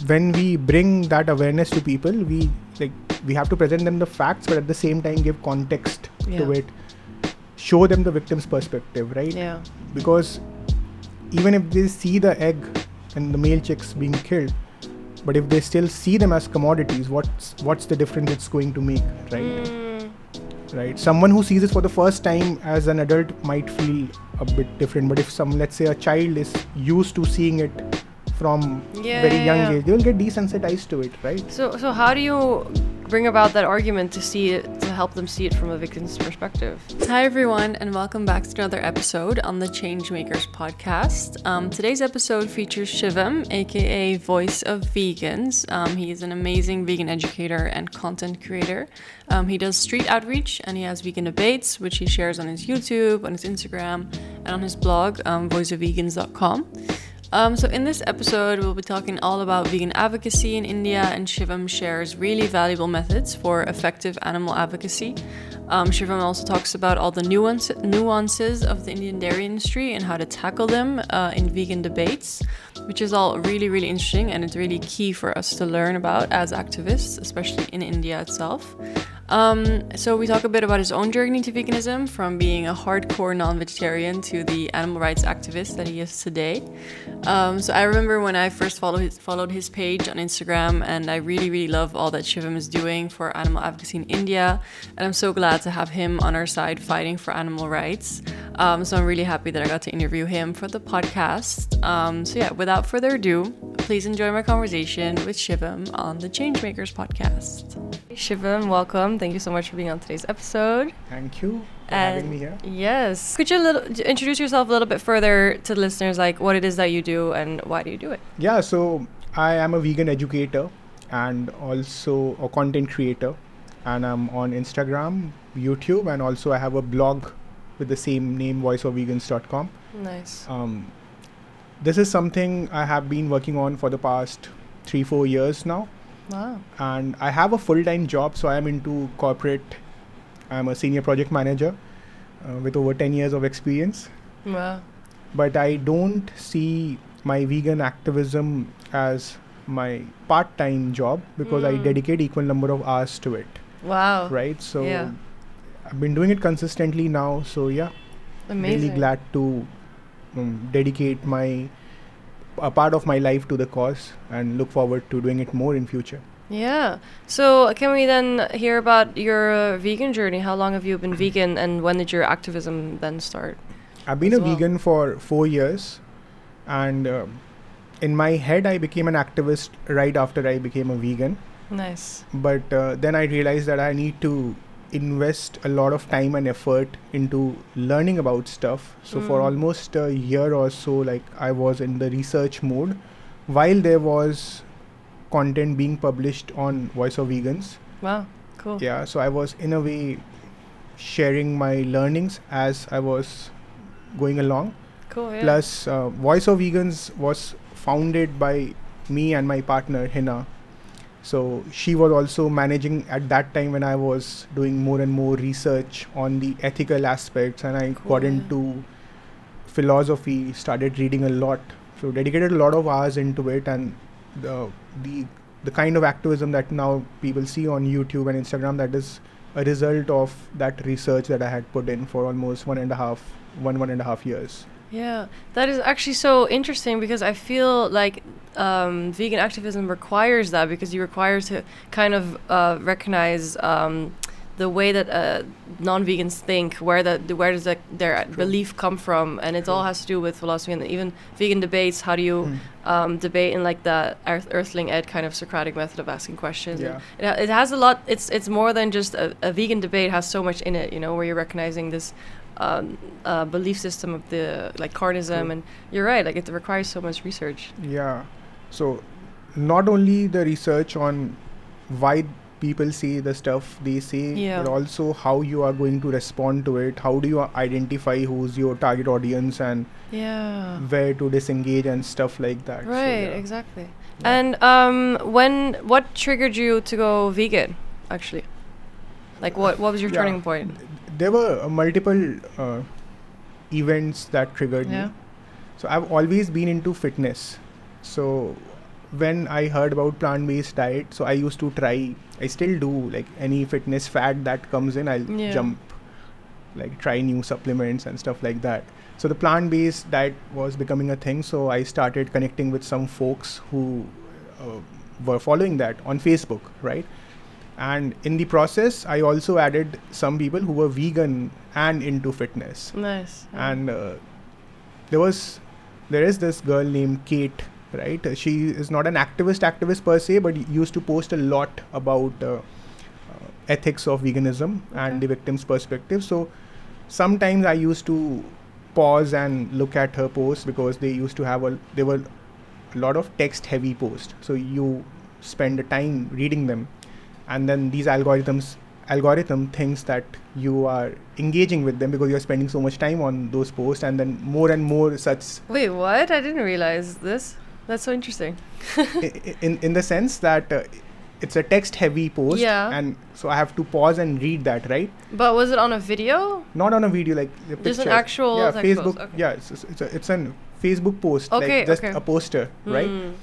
when we bring that awareness to people, we have to present them the facts, but at the same time give context to it, show them the victim's perspective, right? Yeah. Because even if they see the egg and the male chicks being killed, but if they still see them as commodities, what's the difference it's going to make, right? Right. Someone who sees it for the first time as an adult might feel a bit different, but if let's say a child is used to seeing it from very young age, they will get desensitized to it, right? So how do you bring about that argument to help them see it from a victim's perspective? Hi everyone, and welcome back to another episode on the Changemakers podcast. Today's episode features Shivam, aka Voice of Vegans. He is an amazing vegan educator and content creator. He does street outreach and he has vegan debates, which he shares on his YouTube, on his Instagram, and on his blog, voiceofvegans.com. So in this episode, we'll be talking all about vegan advocacy in India, and Shivam shares really valuable methods for effective animal advocacy. Shivam also talks about all the nuances of the Indian dairy industry and how to tackle them in vegan debates, which is all really, really interesting, and it's really key for us to learn about as activists, especially in India itself. So we talk a bit about his own journey to veganism, from being a hardcore non-vegetarian to the animal rights activist that he is today. So I remember when I first followed his page on Instagram, and I really, really love all that Shivam is doing for animal advocacy in India, and I'm so glad to have him on our side fighting for animal rights. So I'm really happy that I got to interview him for the podcast. So yeah, without further ado, please enjoy my conversation with Shivam on the Changemakers podcast. Shivam, welcome. Thank you so much for being on today's episode. Thank you for having me here. Yes. Could you introduce yourself a little bit further to the listeners, like what it is that you do and why do you do it? Yeah, so I am a vegan educator and also a content creator, and I'm on Instagram, YouTube, and also I have a blog with the same name, voiceofvegans.com. Nice. This is something I have been working on for the past 3-4 years now. Wow. And I have a full-time job, so I am into corporate. I'm a senior project manager with over 10 years of experience. Wow. But I don't see my vegan activism as my part-time job because I dedicate equal number of hours to it. Wow. Right? So I've been doing it consistently now. So yeah, amazing. Really glad to dedicate a part of my life to the cause and look forward to doing it more in future. Yeah. So can we then hear about your vegan journey? How long have you been vegan, and when did your activism then start? I've been a vegan for 4 years, and in my head I became an activist right after I became a vegan. Nice. But then I realized that I need to invest a lot of time and effort into learning about stuff. So for almost a year or so, like, I was in the research mode while there was content being published on Voice of Vegans. Wow, cool. Yeah, so I was in a way sharing my learnings as I was going along. Cool, yeah. Plus, Voice of Vegans was founded by me and my partner, Hina. So she was also managing at that time when I was doing more and more research on the ethical aspects, and I got into philosophy, started reading a lot. So dedicated a lot of hours into it, and the kind of activism that now people see on YouTube and Instagram, that is a result of that research that I had put in for almost one and a half years. Yeah, that is actually so interesting, because I feel like vegan activism requires that, because you require to kind of recognize the way that non-vegans think, where does their belief come from, and it all has to do with philosophy. And even vegan debates, how do you debate in like the Earthling Ed kind of Socratic method of asking questions. Yeah. It has a lot. It's more than just a vegan debate. It has so much in it, where you're recognizing this belief system of the like carnism. And you're right, like it requires so much research. Yeah, so not only the research on why people say the stuff they say, but also how you are going to respond to it. How do you identify who's your target audience and where to disengage and stuff like that. Right, so, exactly. Yeah. And what triggered you to go vegan, actually? Like what was your turning point? There were multiple events that triggered me. So I've always been into fitness. So when I heard about plant-based diet, so I used to try, I still do, like any fitness fad that comes in, I'll jump, like try new supplements and stuff like that. So the plant-based diet was becoming a thing, so I started connecting with some folks who were following that on Facebook, right? And in the process, I also added some people who were vegan and into fitness. Nice. And there is this girl named Kate, right? She is not an activist per se, but used to post a lot about ethics of veganism and the victim's perspective. So sometimes I used to pause and look at her posts, because they used to have there were a lot of text heavy posts. So you spend the time reading them, and then these algorithm thinks that you are engaging with them because you're spending so much time on those posts, and then more and more such. Wait, what? I didn't realize this. That's so interesting. in the sense that it's a text heavy post, and so I have to pause and read that, right? But was it on a video? Not on a video, like the There's picture. an actual Facebook post. Okay. Yeah, it's a Facebook post, okay, like just a poster, right?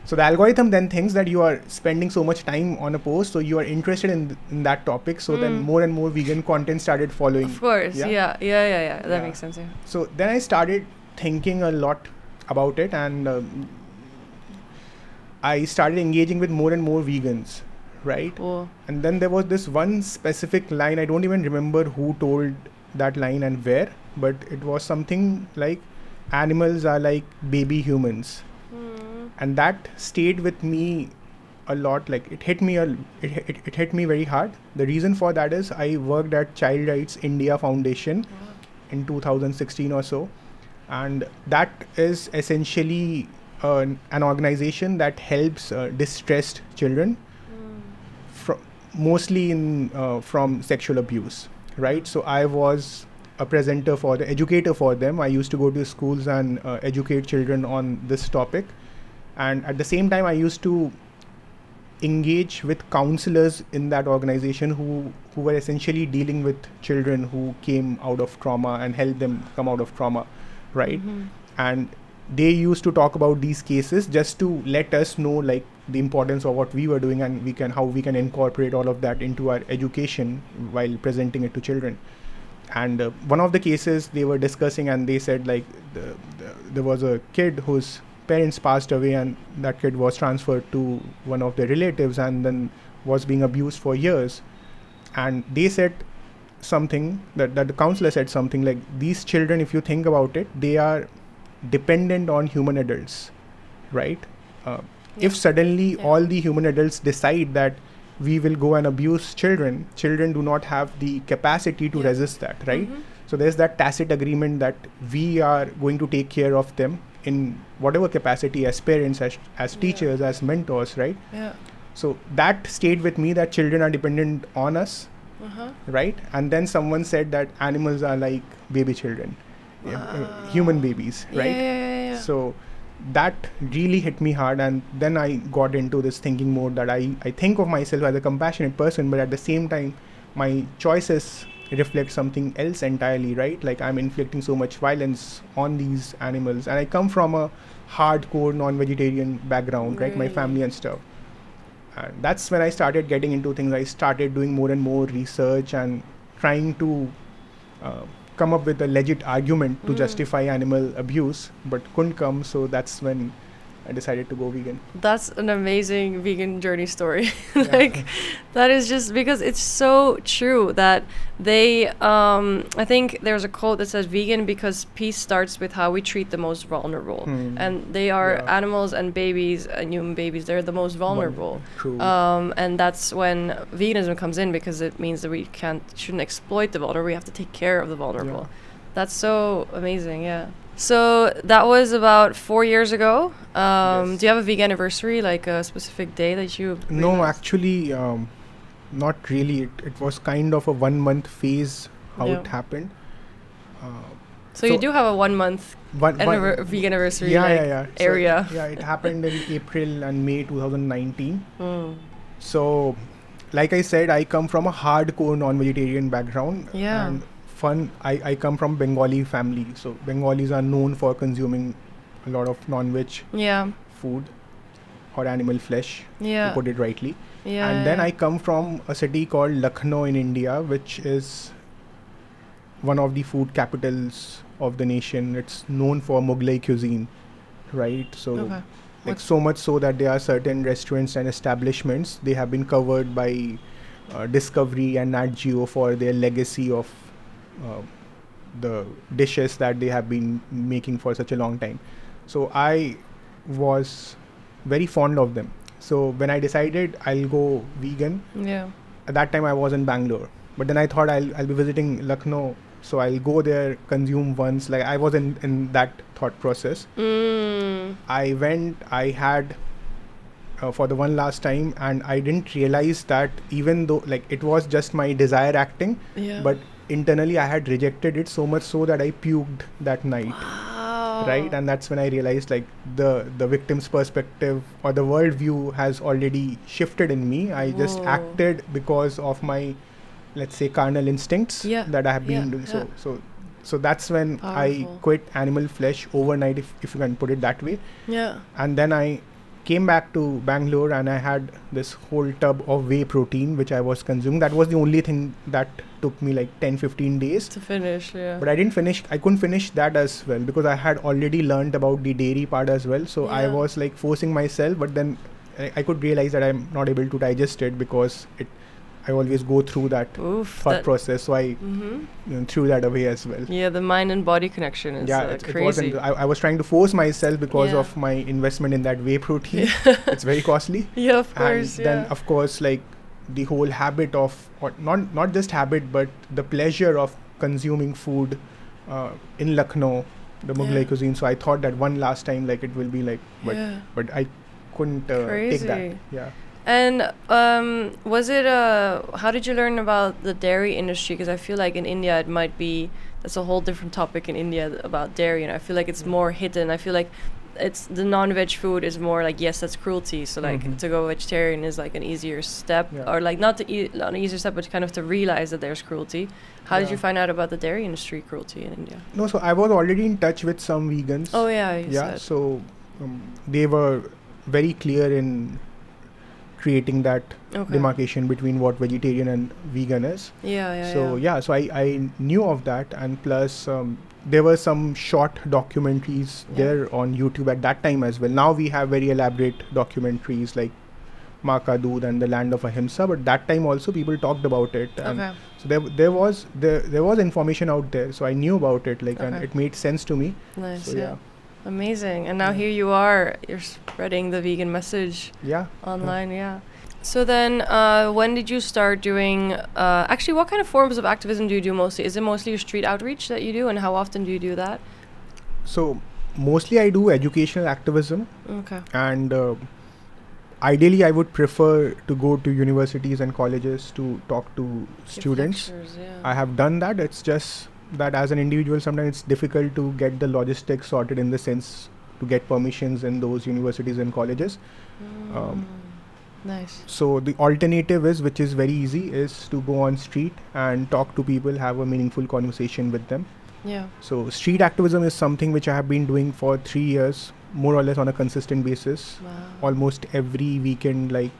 So the algorithm then thinks that you are spending so much time on a post, so you are interested in that topic. So then more and more vegan content started following. Of course, yeah. That makes sense. Yeah. So then I started thinking a lot about it, and I started engaging with more and more vegans, right? Cool. And then there was this one specific line, I don't even remember who told that line and where, but it was something like, animals are like baby humans. And that stayed with me a lot. Like it hit me it hit me very hard. The reason for that is I worked at Child Rights India Foundation in 2016 or so, and that is essentially an organization that helps distressed children mostly from sexual abuse, right? So I was a presenter educator for them. I used to go to schools and educate children on this topic. And at the same time, I used to engage with counselors in that organization who were essentially dealing with children who came out of trauma and help them come out of trauma, right? And they used to talk about these cases just to let us know like the importance of what we were doing, and how we can incorporate all of that into our education while presenting it to children. And one of the cases they were discussing, and they said like there was a kid whose parents passed away, and that kid was transferred to one of their relatives and then was being abused for years. And they said something that the counselor said something like, these children, if you think about it, they are dependent on human adults, right? If suddenly all the human adults decide that we will go and abuse children do not have the capacity to resist that, right? So there's that tacit agreement that we are going to take care of them in whatever capacity, as parents, as teachers, as mentors, right? So that stayed with me, that children are dependent on us, right? And then someone said that animals are like baby children, human babies, right? So that really hit me hard, and then I got into this thinking mode that I think of myself as a compassionate person, but at the same time my choices reflect something else entirely, right? Like I'm inflicting so much violence on these animals, and I come from a hardcore non-vegetarian background, right? My family and stuff. And that's when I started getting into things. I started doing more and more research and trying to come up with a legit argument to justify animal abuse, but couldn't come. So that's when I decided to go vegan. That's an amazing vegan journey story. Like that is just because it's so true that they I think there's a quote that says vegan because peace starts with how we treat the most vulnerable, and they are animals and babies and human babies, they're the most vulnerable. True. And that's when veganism comes in, because it means that we shouldn't exploit the vulnerable, we have to take care of the vulnerable. That's so amazing. So that was about 4 years ago. Do you have a vegan anniversary, like a specific day that you realized? No, actually, not really. It was kind of a 1 month phase how it happened. So you do have a 1 month vegan anniversary area. So, it happened in April and May 2019. So, like I said, I come from a hardcore non-vegetarian background. And I come from Bengali family, so Bengalis are known for consuming a lot of non-veg food, or animal flesh, to put it rightly. And then I come from a city called Lucknow in India, which is one of the food capitals of the nation. It's known for Mughlai cuisine, right? So like so much so that there are certain restaurants and establishments, they have been covered by Discovery and Nat Geo for their legacy of the dishes that they have been making for such a long time. So I was very fond of them. So when I decided I'll go vegan, at that time I was in Bangalore, but then I thought I'll be visiting Lucknow, so I'll go there, consume once. Like I was in that thought process. I went, I had for the one last time, and I didn't realize that even though like it was just my desire acting, but internally I had rejected it so much so that I puked that night. Right, and that's when I realized like the victim's perspective or the worldview has already shifted in me. I just acted because of my, let's say, carnal instincts that I have been doing. So that's when I quit animal flesh overnight, if you can put it that way. And then I came back to Bangalore and I had this whole tub of whey protein which I was consuming. That was the only thing that took me like 10-15 days to finish. But I couldn't finish that as well because I had already learned about the dairy part as well. So I was like forcing myself, but then I could realize that I'm not able to digest it because I always go through that thought process. So I threw that away as well. The mind and body connection is crazy. It wasn't, I was trying to force myself because of my investment in that whey protein. It's very costly. Of course. And then of course, like the whole habit of, or not just habit, but the pleasure of consuming food in Lucknow, the Mughlai cuisine. So I thought that one last time, like it will be like, but I couldn't take that. And was it how did you learn about the dairy industry? Because I feel like in India it might be, that's a whole different topic in India about dairy, and I feel like it's more hidden. I feel like it's the non-veg food is more like, yes, that's cruelty, so like to go vegetarian is like an easier step, or like not an easier step, but kind of to realize that there's cruelty. How did you find out about the dairy industry cruelty in India? No, so I was already in touch with some vegans. You said. So they were very clear in creating that demarcation between what vegetarian and vegan is. So I knew of that, and plus there were some short documentaries there on YouTube at that time as well. Now we have very elaborate documentaries like Maa Ka Doodh and The Land of Ahimsa, but that time also people talked about it. And so there was information out there, so I knew about it, like, and it made sense to me. So, amazing. And now here you are, you're spreading the vegan message online. So then when did you start doing actually what kind of forms of activism do you do mostly? Is it mostly your street outreach that you do, and how often do you do that? So mostly I do educational activism, and ideally I would prefer to go to universities and colleges to talk to students. Lectures, I have done that. It's just that as an individual sometimes it's difficult to get the logistics sorted, in the sense to get permissions in those universities and colleges. Nice. So the alternative is, which is very easy, is to go on street and talk to people, have a meaningful conversation with them. So street activism is something which I have been doing for 3 years, more or less on a consistent basis. Almost every weekend, like,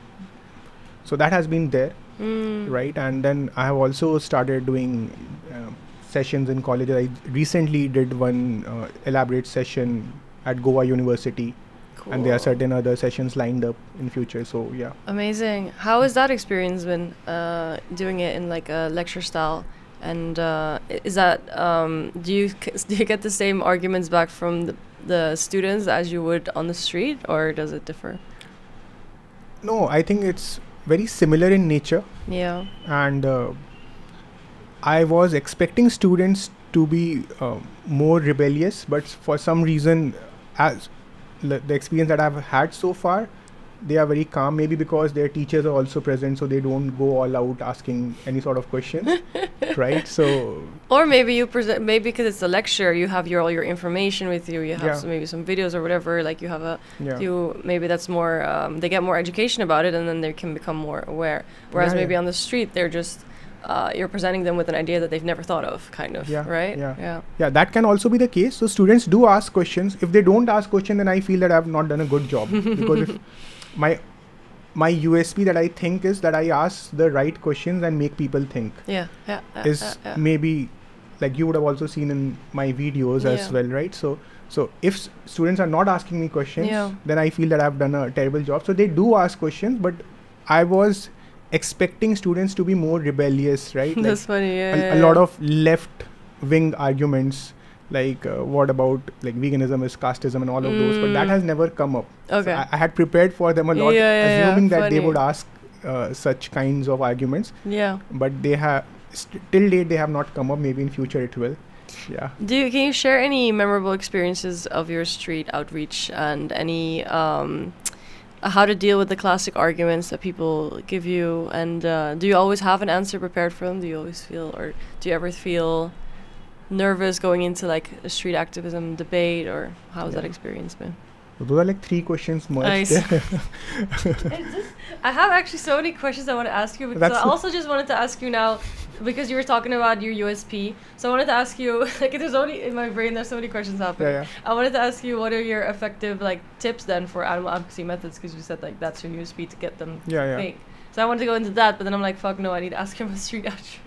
so that has been there, right? And then I have also started doing sessions in colleges. I recently did one elaborate session at Goa University, and there are certain other sessions lined up in future. So amazing. How has that experience been, doing it in like a lecture style? And is that do you get the same arguments back from the students as you would on the street, or does it differ? No, I think it's very similar in nature. And I was expecting students to be more rebellious, but for some reason, as the experience that I've had so far, they are very calm. Maybe because their teachers are also present, so they don't go all out asking any sort of questions, right? So, or maybe you present, maybe because it's a lecture, you have all your information with you. You have maybe some videos or whatever. Like you have maybe that's more. They get more education about it, and then they can become more aware. Whereas maybe on the street, they're just. You're presenting them with an idea that they've never thought of, kind of, right? That can also be the case. So students do ask questions. If they don't ask questions, then I feel that I've not done a good job. Because my USP that I think is that I ask the right questions and make people think. Maybe like you would have also seen in my videos as well, right? So if students are not asking me questions, then I feel that I've done a terrible job. So they do ask questions, but I was expecting students to be more rebellious, right? That's funny. A lot of left wing arguments, like what about like veganism is casteism and all of those, but that has never come up. Okay. So I had prepared for them a lot, assuming that they would ask such kinds of arguments. But they have till date they have not come up. Maybe in future it will. Can you share any memorable experiences of your street outreach and any how to deal with the classic arguments that people give you, and do you always have an answer prepared for them? Do you always feel, or do you ever feel nervous going into like a street activism debate, or how's that experience been? Those are like 3 questions merged. I have actually so many questions I want to ask you, because I also just wanted to ask you now, because you were talking about your USP. So I wanted to ask you, like, there's only in my brain, there's so many questions happening. I wanted to ask you, what are your effective like tips then for animal advocacy methods? Because you said like that's your USP to get them big. So I wanted to go into that, but then I'm like, fuck no, I need to ask him a street outreach.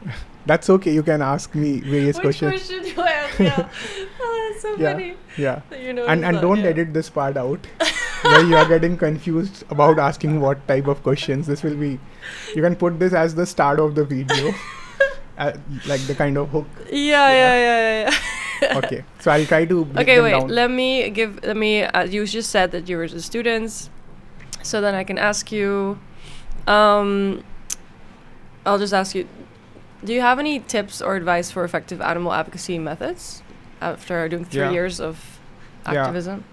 That's okay. You can ask me various questions. Which question do I ask? That's so funny. And don't edit this part out where you are getting confused about asking what type of questions. This will be, you can put this as the start of the video. Like the kind of hook. Okay, so I'll try to break them down. Let me you just said that you were the students, so then I can ask you, I'll just ask you, do you have any tips or advice for effective animal advocacy methods after doing 3 years of activism?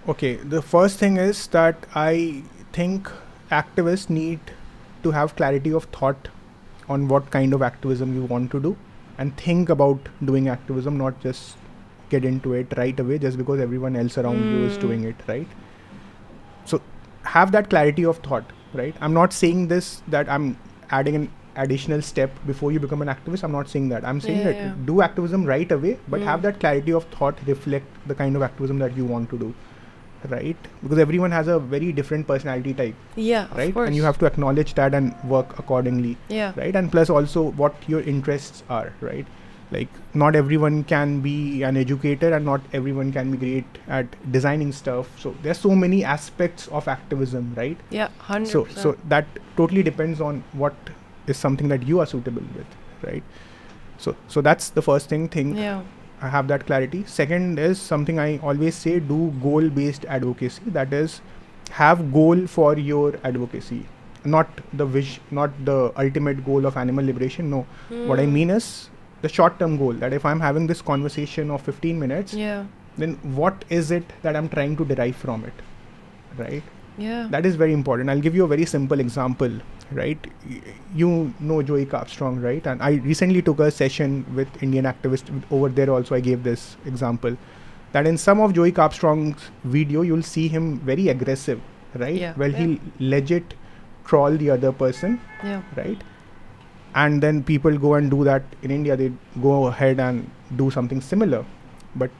Okay, the first thing is that I think activists need to have clarity of thought on what kind of activism you want to do, and think about doing activism, not just get into it right away just because everyone else around you is doing it, right? So have that clarity of thought, right? I'm not saying this that I'm adding an additional step before you become an activist. I'm not saying that. I'm saying that do activism right away, but have that clarity of thought reflect the kind of activism that you want to do, right? Because everyone has a very different personality type, right? Of course. And you have to acknowledge that and work accordingly, right? And plus also what your interests are, right? Like not everyone can be an educator and not everyone can be great at designing stuff. So there's so many aspects of activism, right? 100%. So that totally depends on what is something that you are suitable with, right? So that's the first thing. I have that clarity. Second is something I always say: do goal-based advocacy. That is, have goal for your advocacy, not the ultimate goal of animal liberation. No, what I mean is the short-term goal. That if I'm having this conversation of 15 minutes, then what is it that I'm trying to derive from it, right? That is very important. I'll give you a very simple example, right? You know Joey Armstrong, right? And I recently took a session with Indian activists over there. Also, I gave this example that in some of Joey Armstrong's video, you'll see him very aggressive, right? He'll legit troll the other person, right? And then people go and do that in India. They go ahead and do something similar, but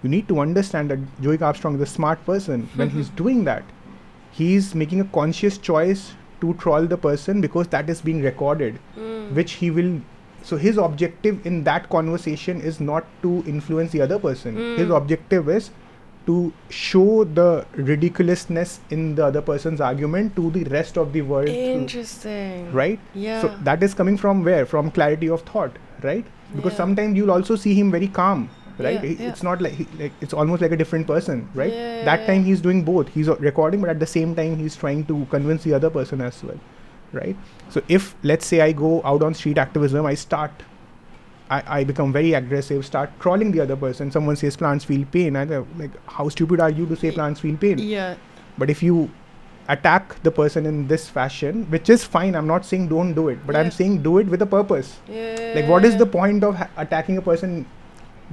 you need to understand that Joey Armstrong is a smart person. When he's doing that, he's making a conscious choice to troll the person because that is being recorded, which he will. So his objective in that conversation is not to influence the other person. His objective is to show the ridiculousness in the other person's argument to the rest of the world. Interesting. Right? So that is coming from where? From clarity of thought, right? Because sometimes you'll also see him very calm. Right? It's not like it's almost like a different person, right? That time he's doing both. He's recording, but at the same time he's trying to convince the other person as well, right? So if let's say I go out on street activism, I become very aggressive, start trolling the other person. Someone says plants feel pain. I'm like, how stupid are you to say plants feel pain? But if you attack the person in this fashion, which is fine, I'm not saying don't do it, but I'm saying do it with a purpose. Like what is the point of attacking a person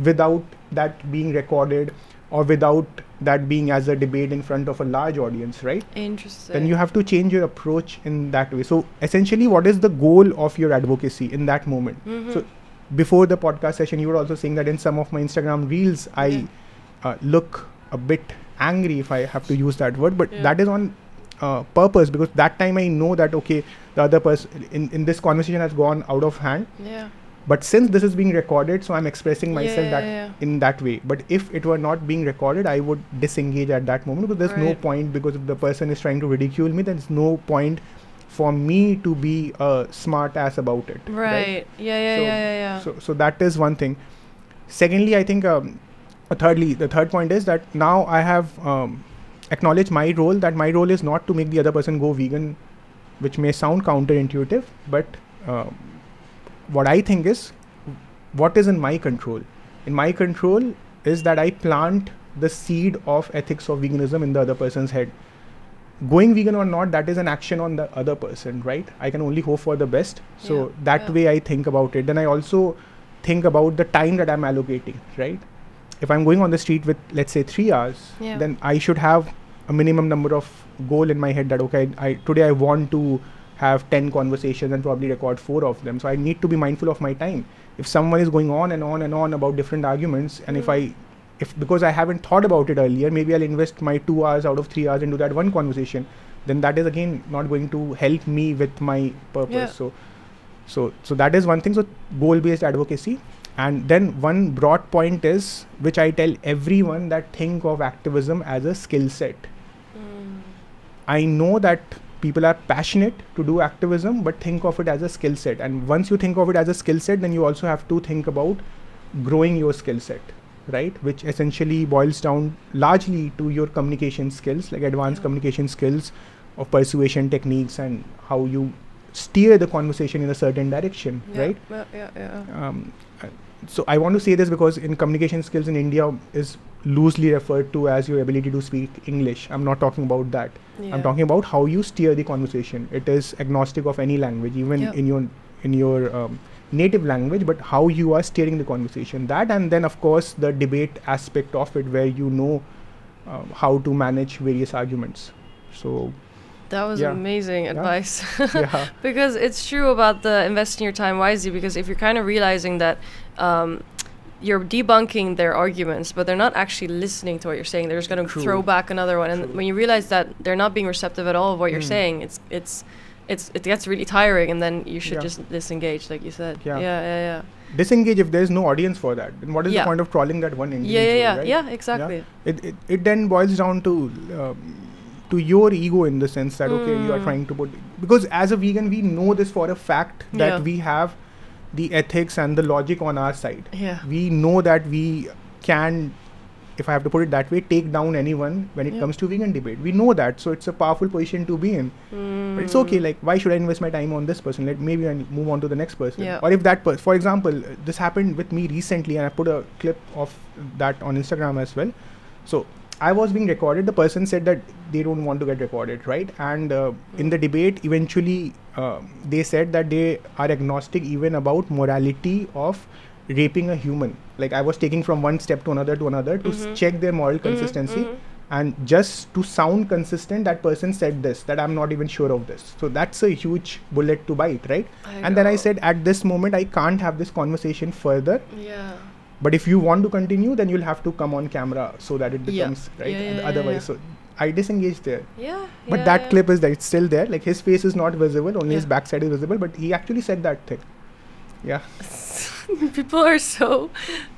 without that being recorded or without that being as a debate in front of a large audience, right? Interesting. Then you have to change your approach in that way. So essentially, what is the goal of your advocacy in that moment? So before the podcast session, you were also saying that in some of my Instagram reels, I look a bit angry, if I have to use that word, but that is on purpose, because that time I know that, okay, the other person in this conversation has gone out of hand. Yeah. But since this is being recorded, so I'm expressing myself Yeah. in that way. But if it were not being recorded, I would disengage at that moment, because there's no Right. point, because if the person is trying to ridicule me, there's no point for me to be a smart ass about it. Right. Yeah. So that is one thing. Secondly, I think thirdly, the third point is that now I have acknowledged my role, that my role is not to make the other person go vegan, which may sound counterintuitive, but what I think is, what is in my control? In my control is that I plant the seed of ethics of veganism in the other person's head. Going vegan or not, that is an action on the other person, right? I can only hope for the best. So that way I think about it. Then I also think about the time that I'm allocating, right? If I'm going on the street with, let's say, 3 hours, then I should have a minimum number of goal in my head that, okay, today I want to have 10 conversations and probably record 4 of them. So I need to be mindful of my time. If someone is going on and on and on about different arguments, and if because I haven't thought about it earlier, maybe I'll invest my 2 hours out of 3 hours into that one conversation, then that is again not going to help me with my purpose. So that is one thing. So goal-based advocacy. And then one broad point is, which I tell everyone, that think of activism as a skill set. I know that people are passionate to do activism, but think of it as a skill set. And once you think of it as a skill set, then you also have to think about growing your skill set, right? Which essentially boils down largely to your communication skills, like advanced communication skills of persuasion techniques and how you steer the conversation in a certain direction, right? So I want to say this because in communication skills in India is loosely referred to as your ability to speak English. I'm not talking about that. I'm talking about how you steer the conversation. It is agnostic of any language, even in your native language, but how you are steering the conversation. That, and then of course the debate aspect of it, where you know how to manage various arguments. So that was amazing advice. Yeah. Because it's true about the investing your time wisely, because if you're kind of realizing that you're debunking their arguments, but they're not actually listening to what you're saying, they're just going to throw back another one. And when you realize that they're not being receptive at all of what you're saying, it gets really tiring, and then you should just disengage, like you said. Yeah. Disengage if there is no audience for that. Then what is the point of trolling that one individual? Right? Yeah, exactly. It then boils down to your ego, in the sense that okay, you are trying to put, because as a vegan we know this for a fact that we have the ethics and the logic on our side. We know that we can, if I have to put it that way, take down anyone when it comes to vegan debate. We know that, so it's a powerful position to be in. But it's okay, like, why should I invest my time on this person? Maybe I move on to the next person. Or if that for example, this happened with me recently, and I put a clip of that on Instagram as well. So I was being recorded. The person said that they don't want to get recorded, right? And in the debate, eventually they said that they are agnostic even about morality of raping a human. Like, I was taking from one step to another to check their moral consistency. And just to sound consistent, that person said this, that I'm not even sure of this. So that's a huge bullet to bite, right? And then I said, at this moment, I can't have this conversation further. But if you want to continue, then you'll have to come on camera so that it becomes right. Otherwise, so I disengaged there. But that clip is there; it's still there. Like, his face is not visible, only his backside is visible. But he actually said that thing. People are so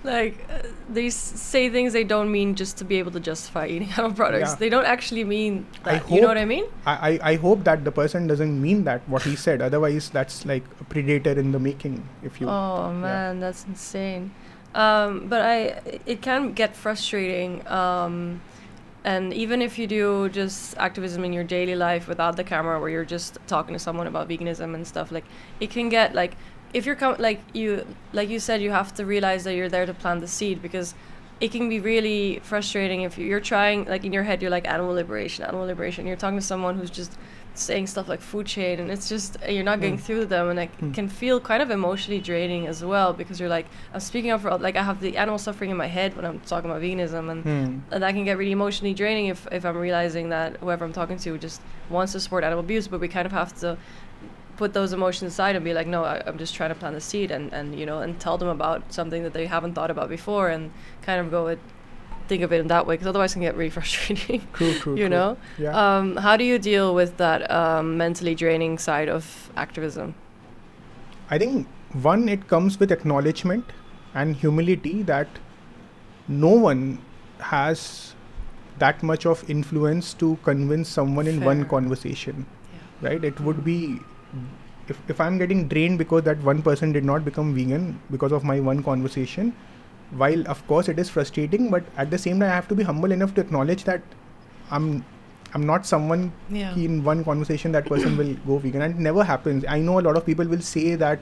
they say things they don't mean just to be able to justify eating animal products. They don't actually mean that. You know what I mean? I hope that the person doesn't mean that what he said. Otherwise, that's like a predator in the making. If you. Oh man, that's insane. But it can get frustrating. And even if you do just activism in your daily life without the camera, where you're just talking to someone about veganism and stuff, like, it can get like, if you're like you said, you have to realize that you're there to plant the seed, because it can be really frustrating if you're trying, like, in your head you're like animal liberation, you're talking to someone who's just saying stuff like food chain, and it's just, you're not getting through to them, and it can feel kind of emotionally draining as well, because you're like, I'm speaking up for, like, I have the animal suffering in my head when I'm talking about veganism, and that can get really emotionally draining if I'm realizing that whoever I'm talking to just wants to support animal abuse, but we kind of have to put those emotions aside and be like, no, I'm just trying to plant the seed, and you know, and tell them about something that they haven't thought about before, and kind of go with think of it in that way, because otherwise it can get really frustrating. True. You know? Yeah. How do you deal with that mentally draining side of activism? I think one, it comes with acknowledgement and humility that no one has that much of influence to convince someone in one Fair. conversation, Yeah. right? It would be, if I'm getting drained because that one person did not become vegan because of my one conversation, while of course it is frustrating, but at the same time I have to be humble enough to acknowledge that I'm not someone Yeah. in one conversation that person will go vegan, and it never happens. I know a lot of people will say that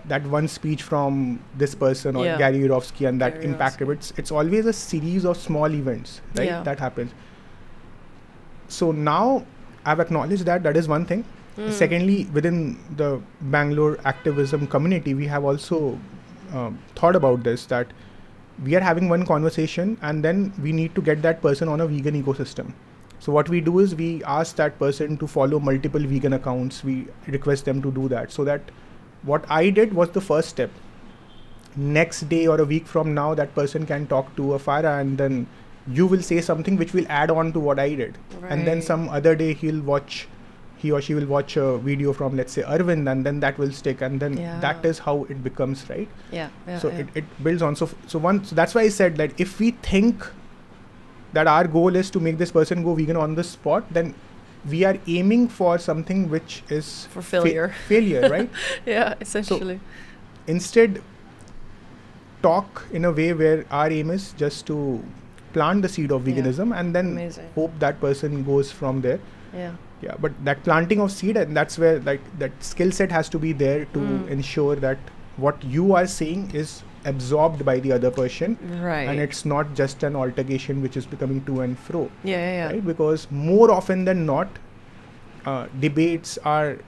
that one speech from this person or Yeah. Gary Yourofsky and that Gary impacted. It's always a series of small events, right? Yeah. That happens. So now I've acknowledged that is one thing. Secondly, within the Bangalore activism community, we have also thought about this, that we are having one conversation and then we need to get that person on a vegan ecosystem. So what we do is we ask that person to follow multiple vegan accounts. We request them to do that, so that what I did was the first step. Next day or a week from now, that person can talk to a Farah, and then you will say something which will add on to what I did. And then Right. some other day he or she will watch a video from, let's say, Arvind, and then that will stick, and then Yeah. that is how it becomes, right? Yeah. So it builds on. So that's why I said that if we think that our goal is to make this person go vegan on the spot, then we are aiming for something which is For failure. failure, right? Yeah, essentially. Instead, talk in a way where our aim is just to plant the seed of Yeah. veganism and then Amazing. hope that person goes from there. Yeah. Yeah, but that planting of seed, and that's where like that skill set has to be there to ensure that what you are saying is absorbed by the other person, Right. and it's not just an altercation which is becoming to and fro, Yeah. right? Because more often than not, debates are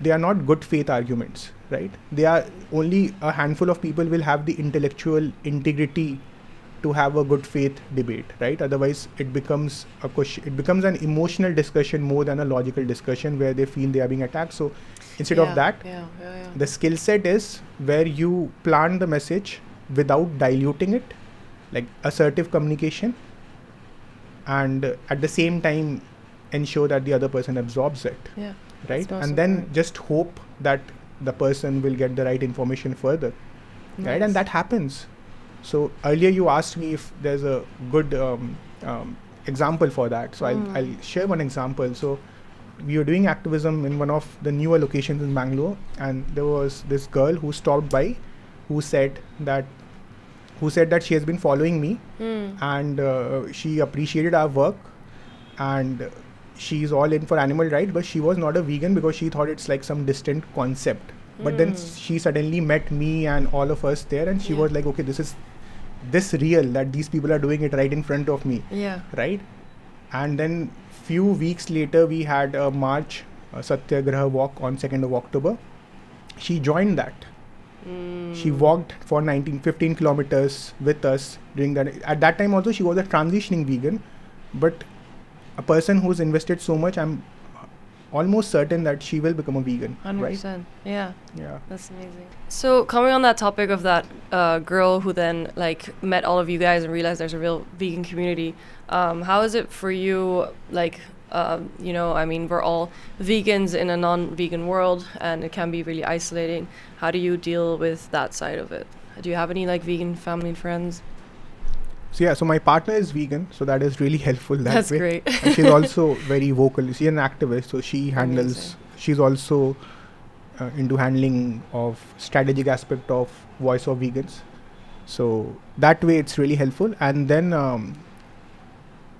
not good faith arguments, right? They are only a handful of people will have the intellectual integrity to have a good faith debate, right? Otherwise it becomes a question, it becomes an emotional discussion more than a logical discussion where they feel they are being attacked. So instead of that, Yeah. the skill set is where you plant the message without diluting it, like assertive communication, and at the same time ensure that the other person absorbs it, Yeah. right? That's And then important. just hope that the person will get the right information further, right? And Nice. that happens. So earlier you asked me if there's a good example for that. So I'll share one example. So we were doing activism in one of the newer locations in Bangalore, and there was this girl who stopped by, who said that she has been following me, and she appreciated our work, and she's all in for animal rights, but she was not a vegan because she thought it's like some distant concept. But then she suddenly met me and all of us there, and she Yeah. was like, okay, this is this real, that these people are doing it right in front of me, Yeah. right? And then few weeks later we had a march, a Satyagraha walk on 2nd of October. She joined that. She walked for 15 kilometers with us during that. At that time also she was a transitioning vegan, but a person who's invested so much, I'm almost certain that she will become a vegan, 100%. Yeah. Yeah. That's amazing. So coming on that topic of that girl who then like met all of you guys and realized there's a real vegan community, how is it for you? Like, you know, I mean, we're all vegans in a non-vegan world, and it can be really isolating. How do you deal with that side of it? Do you have any like vegan family and friends? So yeah, so my partner is vegan, so that is really helpful that That's way. great. And she's also very vocal. She's an activist, so she handles. Amazing. She's also into handling of strategic aspect of Voice of Vegans. So that way, it's really helpful. And then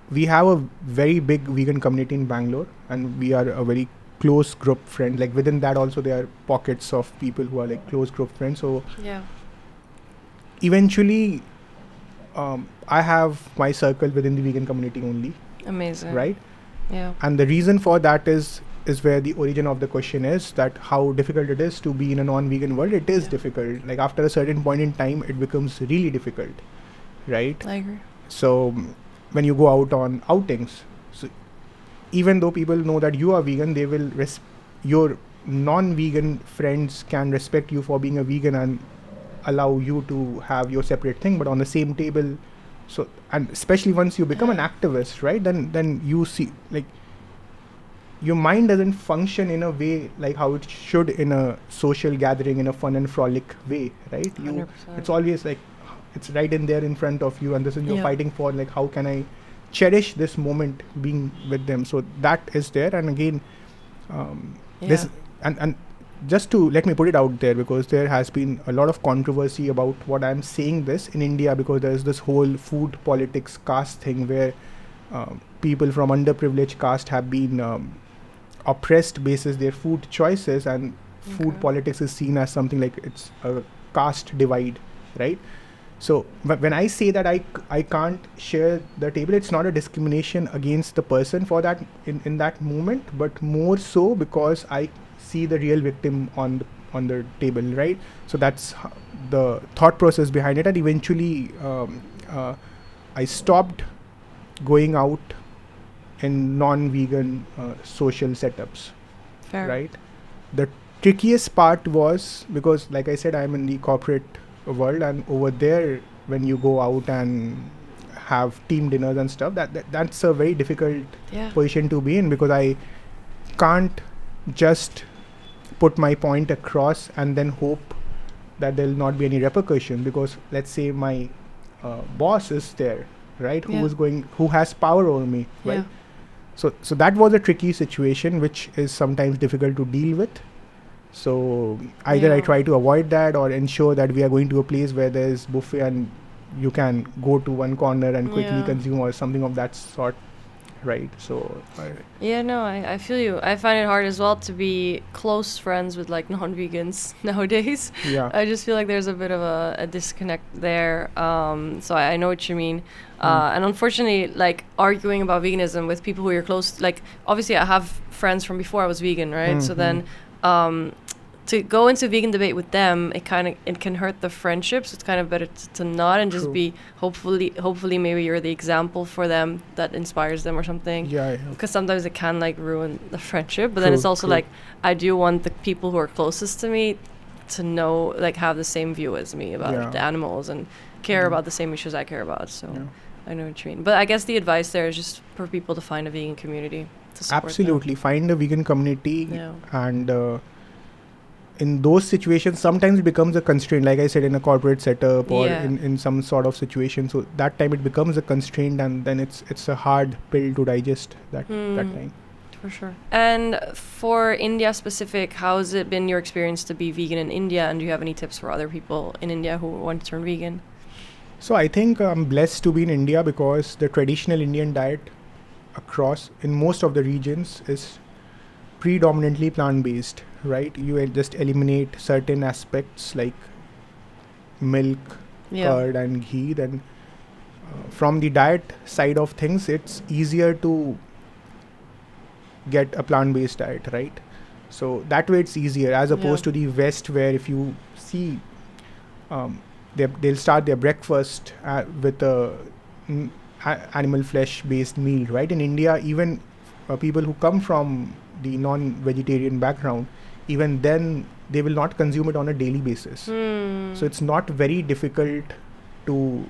we have a very big vegan community in Bangalore, and we are a very close group friend. Like within that, also there are pockets of people who are like close group friends. So Yeah. eventually, I have my circle within the vegan community only, Amazing. right? Yeah. And the reason for that is where the origin of the question is, that how difficult it is to be in a non-vegan world. It is difficult. Like after a certain point in time, it becomes really difficult, right? I agree. So when you go out on outings, so even though people know that you are vegan, they will your non-vegan friends can respect you for being a vegan, and allow you to have your separate thing, but on the same table. So, and especially once you become an activist, right, then you see, like, your mind doesn't function in a way like how it should in a social gathering, in a fun and frolic way, right? 100%. It's always like, it's right in there in front of you, and this is you're Yeah. fighting for, like, how can I cherish this moment being with them? So that is there. And again, this, and just to let me put it out there, because there has been a lot of controversy about what I'm saying this in India, because there's this whole food politics caste thing where people from underprivileged caste have been oppressed basis their food choices, and food politics is seen as something like it's a caste divide, right? So when I say that I can't share the table, it's not a discrimination against the person for that in that moment, but more so because I see the real victim on the table, right? So that's the thought process behind it. And eventually I stopped going out in non-vegan social setups. Fair. Right? The trickiest part was because, like I said, I'm in the corporate world, and over there when you go out and have team dinners and stuff, that's a very difficult position to be in, because I can't just put my point across and then hope that there'll not be any repercussion, because let's say my boss is there, right, who has power over me, right? So that was a tricky situation, which is sometimes difficult to deal with. So either I try to avoid that, or ensure that we are going to a place where there's buffet and you can go to one corner and quickly consume, or something of that sort, right? So I feel you. I find it hard as well to be close friends with like non-vegans nowadays. I just feel like there's a bit of a disconnect there. So I know what you mean. And unfortunately, like, arguing about veganism with people who you're close, like, obviously I have friends from before I was vegan, right? So then to go into vegan debate with them, it can hurt the friendships. It's kind of better to not, and just be hopefully maybe you're the example for them that inspires them or something. Because sometimes it can like ruin the friendship, but then it's also like, I do want the people who are closest to me to know, like, have the same view as me about the animals and care about the same issues I care about. So I know what you mean. But I guess the advice there is just for people to find a vegan community to support absolutely them. Find a vegan community. And in those situations, sometimes it becomes a constraint, like I said, in a corporate setup or in some sort of situation. So that time it becomes a constraint, and then it's a hard pill to digest that time. For sure. And for India specific, how has it been your experience to be vegan in India? And do you have any tips for other people in India who want to turn vegan? So I think I'm blessed to be in India, because the traditional Indian diet in most of the regions is predominantly plant-based, right? You just eliminate certain aspects like milk, curd and ghee. Then from the diet side of things, it's easier to get a plant-based diet, right? So that way it's easier, as opposed to the West, where if you see they'll start their breakfast with a animal flesh based meal, right? In India, even people who come from the non-vegetarian background, even then they will not consume it on a daily basis. So it's not very difficult to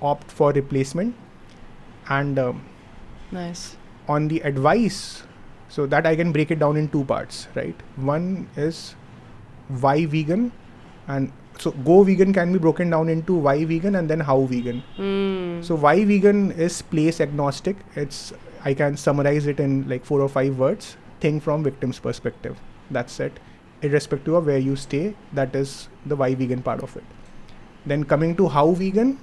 opt for replacement. And nice. On the advice, so that I can break it down in two parts, right? One is why vegan, and so go vegan can be broken down into why vegan and then how vegan. So why vegan is place agnostic. I can summarize it in like 4 or 5 words. Think from victim's perspective. That's it. Irrespective of where you stay, that is the why vegan part of it. Then coming to how vegan,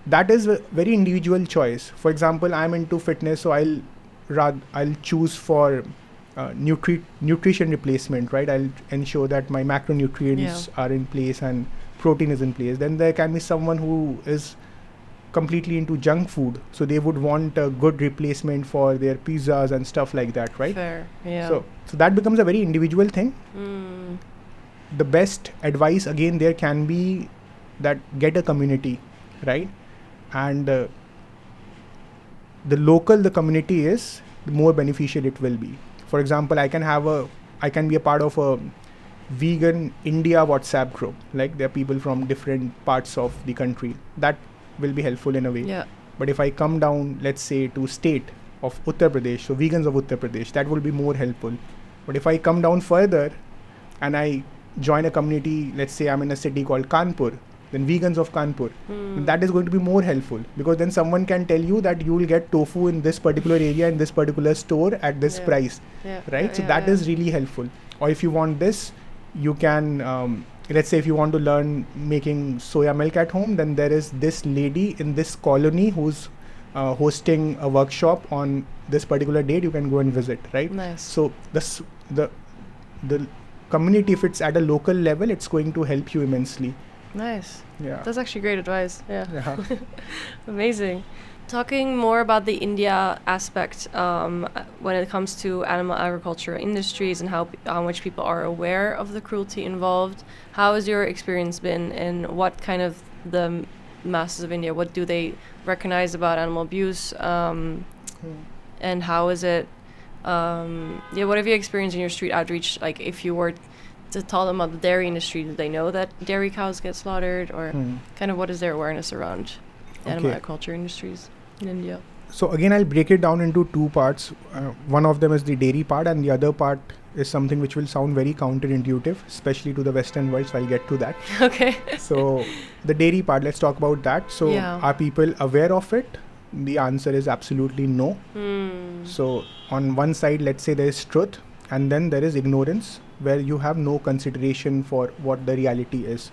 that is a very individual choice. For example, I'm into fitness, so I'll choose for nutrition replacement, right? I'll ensure that my macronutrients are in place and protein is in place. Then there can be someone who is completely into junk food, so they would want a good replacement for their pizzas and stuff like that, right? Fair. So that becomes a very individual thing. The best advice again there can be that get a community, right? And the local the community is, the more beneficial it will be. For example, I can be a part of a vegan India WhatsApp group. Like there are people from different parts of the country. That will be helpful in a way. Yeah. But if I come down, let's say to state of Uttar Pradesh, so vegans of Uttar Pradesh, that will be more helpful. But if I come down further and I join a community, let's say I'm in a city called Kanpur, then vegans of Kanpur, that is going to be more helpful, because then someone can tell you that you will get tofu in this particular area in this particular store at this price, right? So that is really helpful. Or if you want this, you can, let's say if you want to learn making soya milk at home, then there is this lady in this colony who's hosting a workshop on this particular date. You can go and visit, right? Nice. So the community, if it's at a local level, it's going to help you immensely. Nice. Yeah. That's actually great advice. Yeah. Amazing. Talking more about the India aspect when it comes to animal agriculture industries and how much people are aware of the cruelty involved. How has your experience been, and what kind of the masses of India, what do they recognize about animal abuse, and how is it, what have you experienced in your street outreach? Like if you were to tell them about the dairy industry, do they know that dairy cows get slaughtered, or kind of what is their awareness around animal agriculture industries in India? So again, I'll break it down into two parts. One of them is the dairy part, and the other part is something which will sound very counterintuitive, especially to the Western world, so I'll get to that. Okay. So the dairy part, let's talk about that. So are people aware of it? The answer is absolutely no. So on one side, let's say there is truth, and then there is ignorance, where you have no consideration for what the reality is.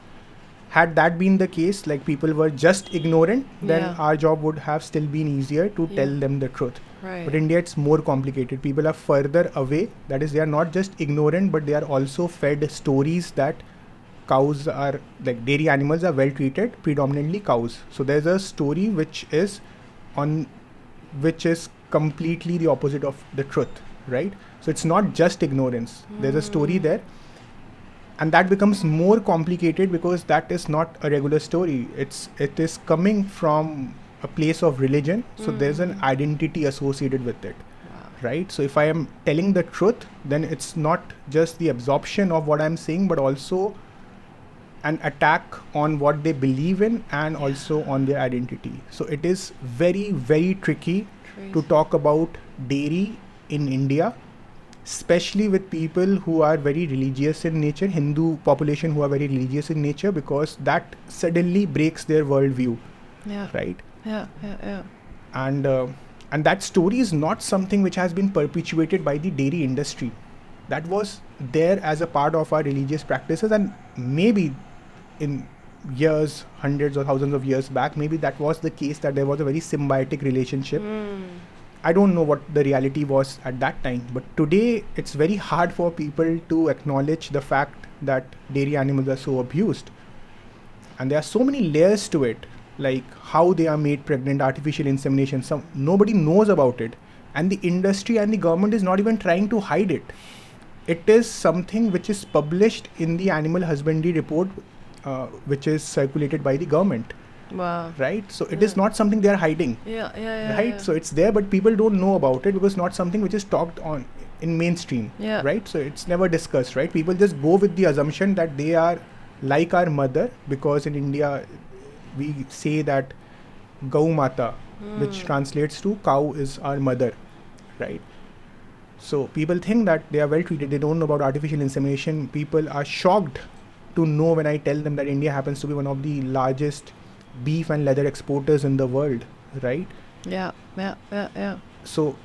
Had that been the case, like people were just ignorant, then our job would have still been easier to tell them the truth. Right. But India, it's more complicated. People are further away. That is, they are not just ignorant, but they are also fed stories that cows are, like dairy animals are well treated, predominantly cows. So there's a story which is completely the opposite of the truth, right? So it's not just ignorance. There's a story there. And that becomes more complicated because that is not a regular story. It is coming from a place of religion. So there's an identity associated with it, right? So if I am telling the truth, then it's not just the absorption of what I'm saying, but also an attack on what they believe in and also on their identity. So it is very, very tricky to talk about dairy in India, especially with people who are very religious in nature, Hindu population who are very religious in nature, because that suddenly breaks their worldview, right? Yeah. And that story is not something which has been perpetuated by the dairy industry. That was there as a part of our religious practices, and maybe in years, hundreds or thousands of years back, maybe that was the case, that there was a very symbiotic relationship. I don't know what the reality was at that time, but today it's very hard for people to acknowledge the fact that dairy animals are so abused. And there are so many layers to it, like how they are made pregnant, artificial insemination. Nobody knows about it. And the industry and the government is not even trying to hide it. It is something which is published in the animal husbandry report, which is circulated by the government. Wow. Right? So it is not something they are hiding. Right? So it's there, but people don't know about it because not something which is talked on in mainstream. Right? So it's never discussed, right? People just go with the assumption that they are like our mother, because in India we say that Gau Mata, which translates to cow is our mother, right? So people think that they are well treated. They don't know about artificial insemination. People are shocked to know when I tell them that India happens to be one of the largest beef and leather exporters in the world, right? Yeah. So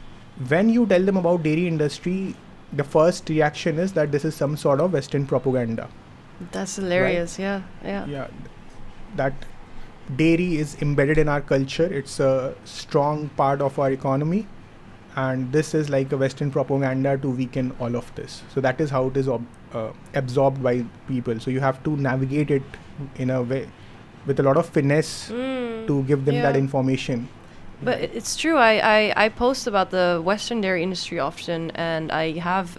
when you tell them about dairy industry, the first reaction is that this is some sort of Western propaganda. That's hilarious. Right? Yeah. That dairy is embedded in our culture. It's a strong part of our economy, and this is like a Western propaganda to weaken all of this. So that is how it is absorbed by people. So you have to navigate it in a way with a lot of finesse to give them that information. But it's true. I post about the Western dairy industry often, and I have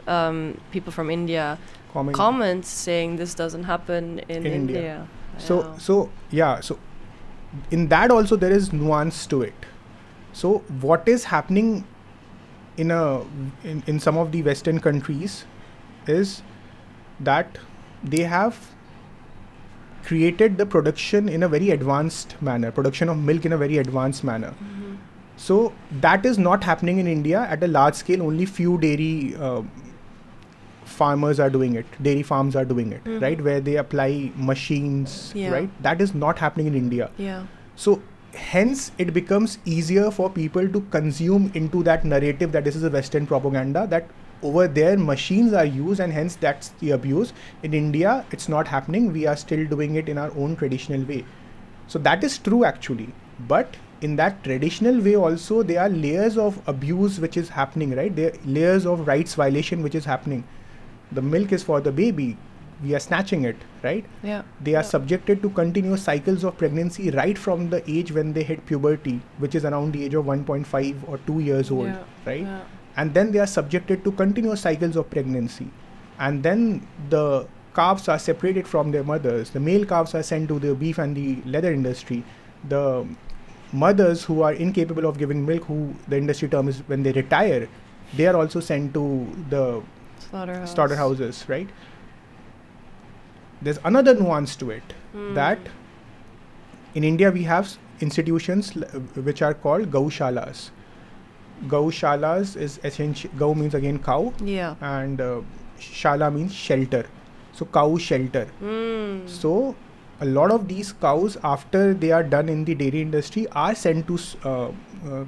people from India comments saying this doesn't happen in India. So in that also there is nuance to it. So what is happening in some of the Western countries is that they have created the production in a very advanced manner, production of milk in a very advanced manner. So that is not happening in India at a large scale. Only few dairy farmers are doing it. Dairy farms are doing it, right? Where they apply machines, right? That is not happening in India. So hence it becomes easier for people to consume into that narrative that this is a Western propaganda, that over there machines are used and hence that's the abuse. In India, it's not happening. We are still doing it in our own traditional way. So that is true actually. But in that traditional way also, there are layers of abuse which is happening, right? There are layers of rights violation which is happening. The milk is for the baby. We are snatching it, right? They are subjected to continuous cycles of pregnancy right from the age when they hit puberty, which is around the age of 1.5 or 2 years old, right? And then they are subjected to continuous cycles of pregnancy. And then the calves are separated from their mothers. The male calves are sent to the beef and the leather industry. The mothers who are incapable of giving milk, who the industry term is when they retire, they are also sent to the slaughterhouses, right? There's another nuance to it, that in India we have institutions which are called gaushalas. Gaushalas is essentially, gau means again cow, and shala means shelter. So cow shelter. So a lot of these cows, after they are done in the dairy industry, are sent to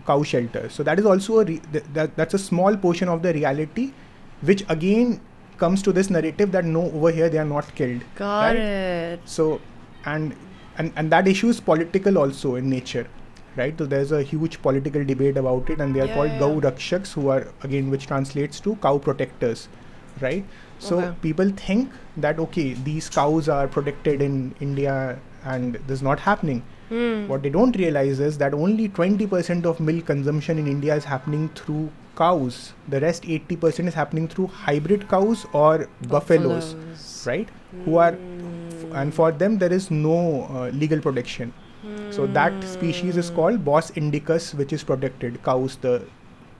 cow shelters. So that is also that's a small portion of the reality, which again comes to this narrative that no, over here they are not killed. Got it. So and that issue is political also in nature, right? So there's a huge political debate about it, and they are called Gau Rakshaks, who are again, which translates to cow protectors, right? So people think that okay, these cows are protected in India and this is not happening. What they don't realize is that only 20% of milk consumption in India is happening through cows. The rest 80% is happening through hybrid cows or buffaloes, right? Who are and for them there is no legal protection. So that species is called Bos indicus, which is protected cows, the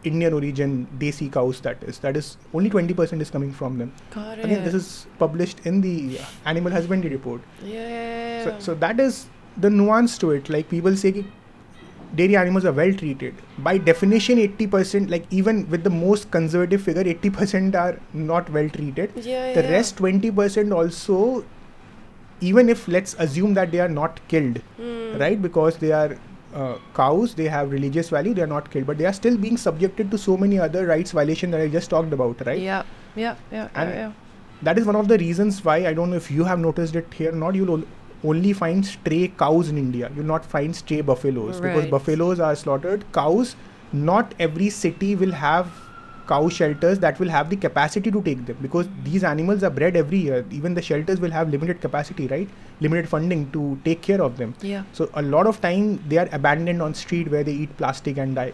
Indian origin Desi cows, that is only 20% is coming from them. Got it. Again, this is published in the animal husbandry report. So that is the nuance to it. Like people say dairy animals are well treated. By definition, 80%, like even with the most conservative figure, 80% are not well treated. The rest 20% also, even if let's assume that they are not killed, right? Because they are cows, they have religious value, they are not killed, but they are still being subjected to so many other rights violations that I just talked about, right? And that is one of the reasons why, I don't know if you have noticed it here or not, you'll only find stray cows in India. You'll not find stray buffaloes, because buffaloes are slaughtered. Cows, not every city will have cow shelters that will have the capacity to take them, because these animals are bred every year. Even the shelters will have limited capacity, right? Limited funding to take care of them. So a lot of time they are abandoned on street where they eat plastic and die.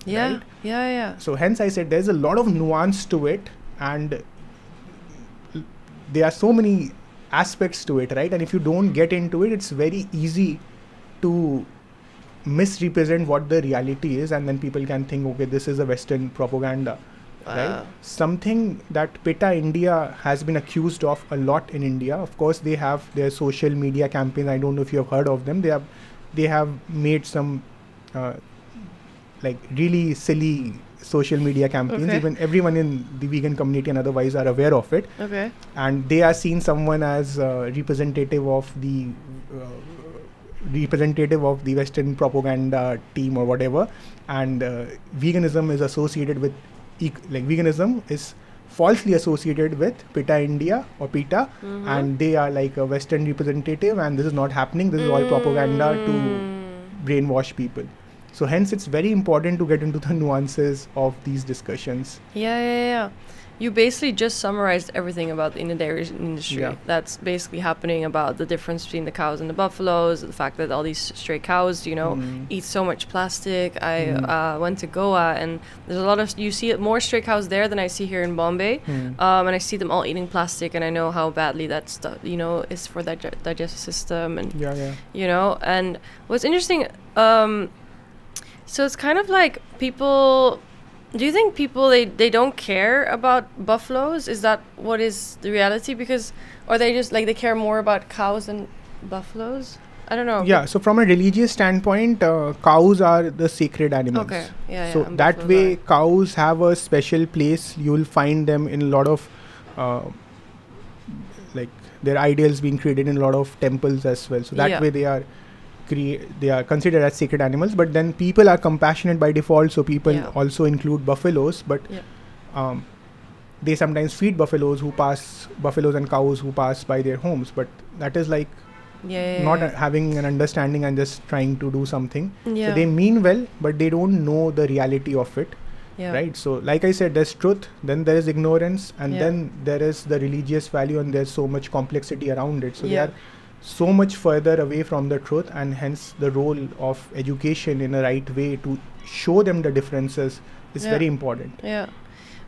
Right? So hence I said there's a lot of nuance to it, and there are so many aspects to it, right? And if you don't get into it, it's very easy to misrepresent what the reality is, and then people can think, okay, this is a Western propaganda, right? Something that PETA India has been accused of a lot in India. Of course, they have their social media campaigns. I don't know if you have heard of them. They have made some like really silly social media campaigns. Even everyone in the vegan community and otherwise are aware of it. And they are seen someone as representative of the Western propaganda team or whatever, and veganism is associated with veganism is falsely associated with PETA India or PETA, and they are like a Western representative, and this is not happening. This is all propaganda to brainwash people. So hence it's very important to get into the nuances of these discussions. You basically just summarized everything about the Indian dairy industry. That's basically happening, about the difference between the cows and the buffaloes, the fact that all these stray cows, eat so much plastic. I went to Goa, and there's a lot of, you see more stray cows there than I see here in Bombay. And I see them all eating plastic, and I know how badly that stuff, is for that digestive system. And, and what's interesting, so it's kind of like people Do you think people they don't care about buffaloes? Is that what is the reality? Because or they just like they care more about cows than buffaloes? I don't know. Yeah, so from a religious standpoint, cows are the sacred animals. Okay. Yeah. So and that buffaloes way, are- cows have a special place. You will find them in a lot of, like their ideals being created in a lot of temples as well. So that Yeah. way they are considered as sacred animals. But then people are compassionate by default, so people Yeah. also include buffaloes. But they sometimes feed buffaloes and cows who pass by their homes. But that is like not having an understanding and just trying to do something. Yeah. So they mean well, but they don't know the reality of it. Yeah. Right. So like I said, there's truth, then there is ignorance, and Yeah. then there is the religious value, and there's so much complexity around it. So they Yeah. are so much further away from the truth, and hence the role of education in a right way to show them the differences is Yeah. very important. Yeah.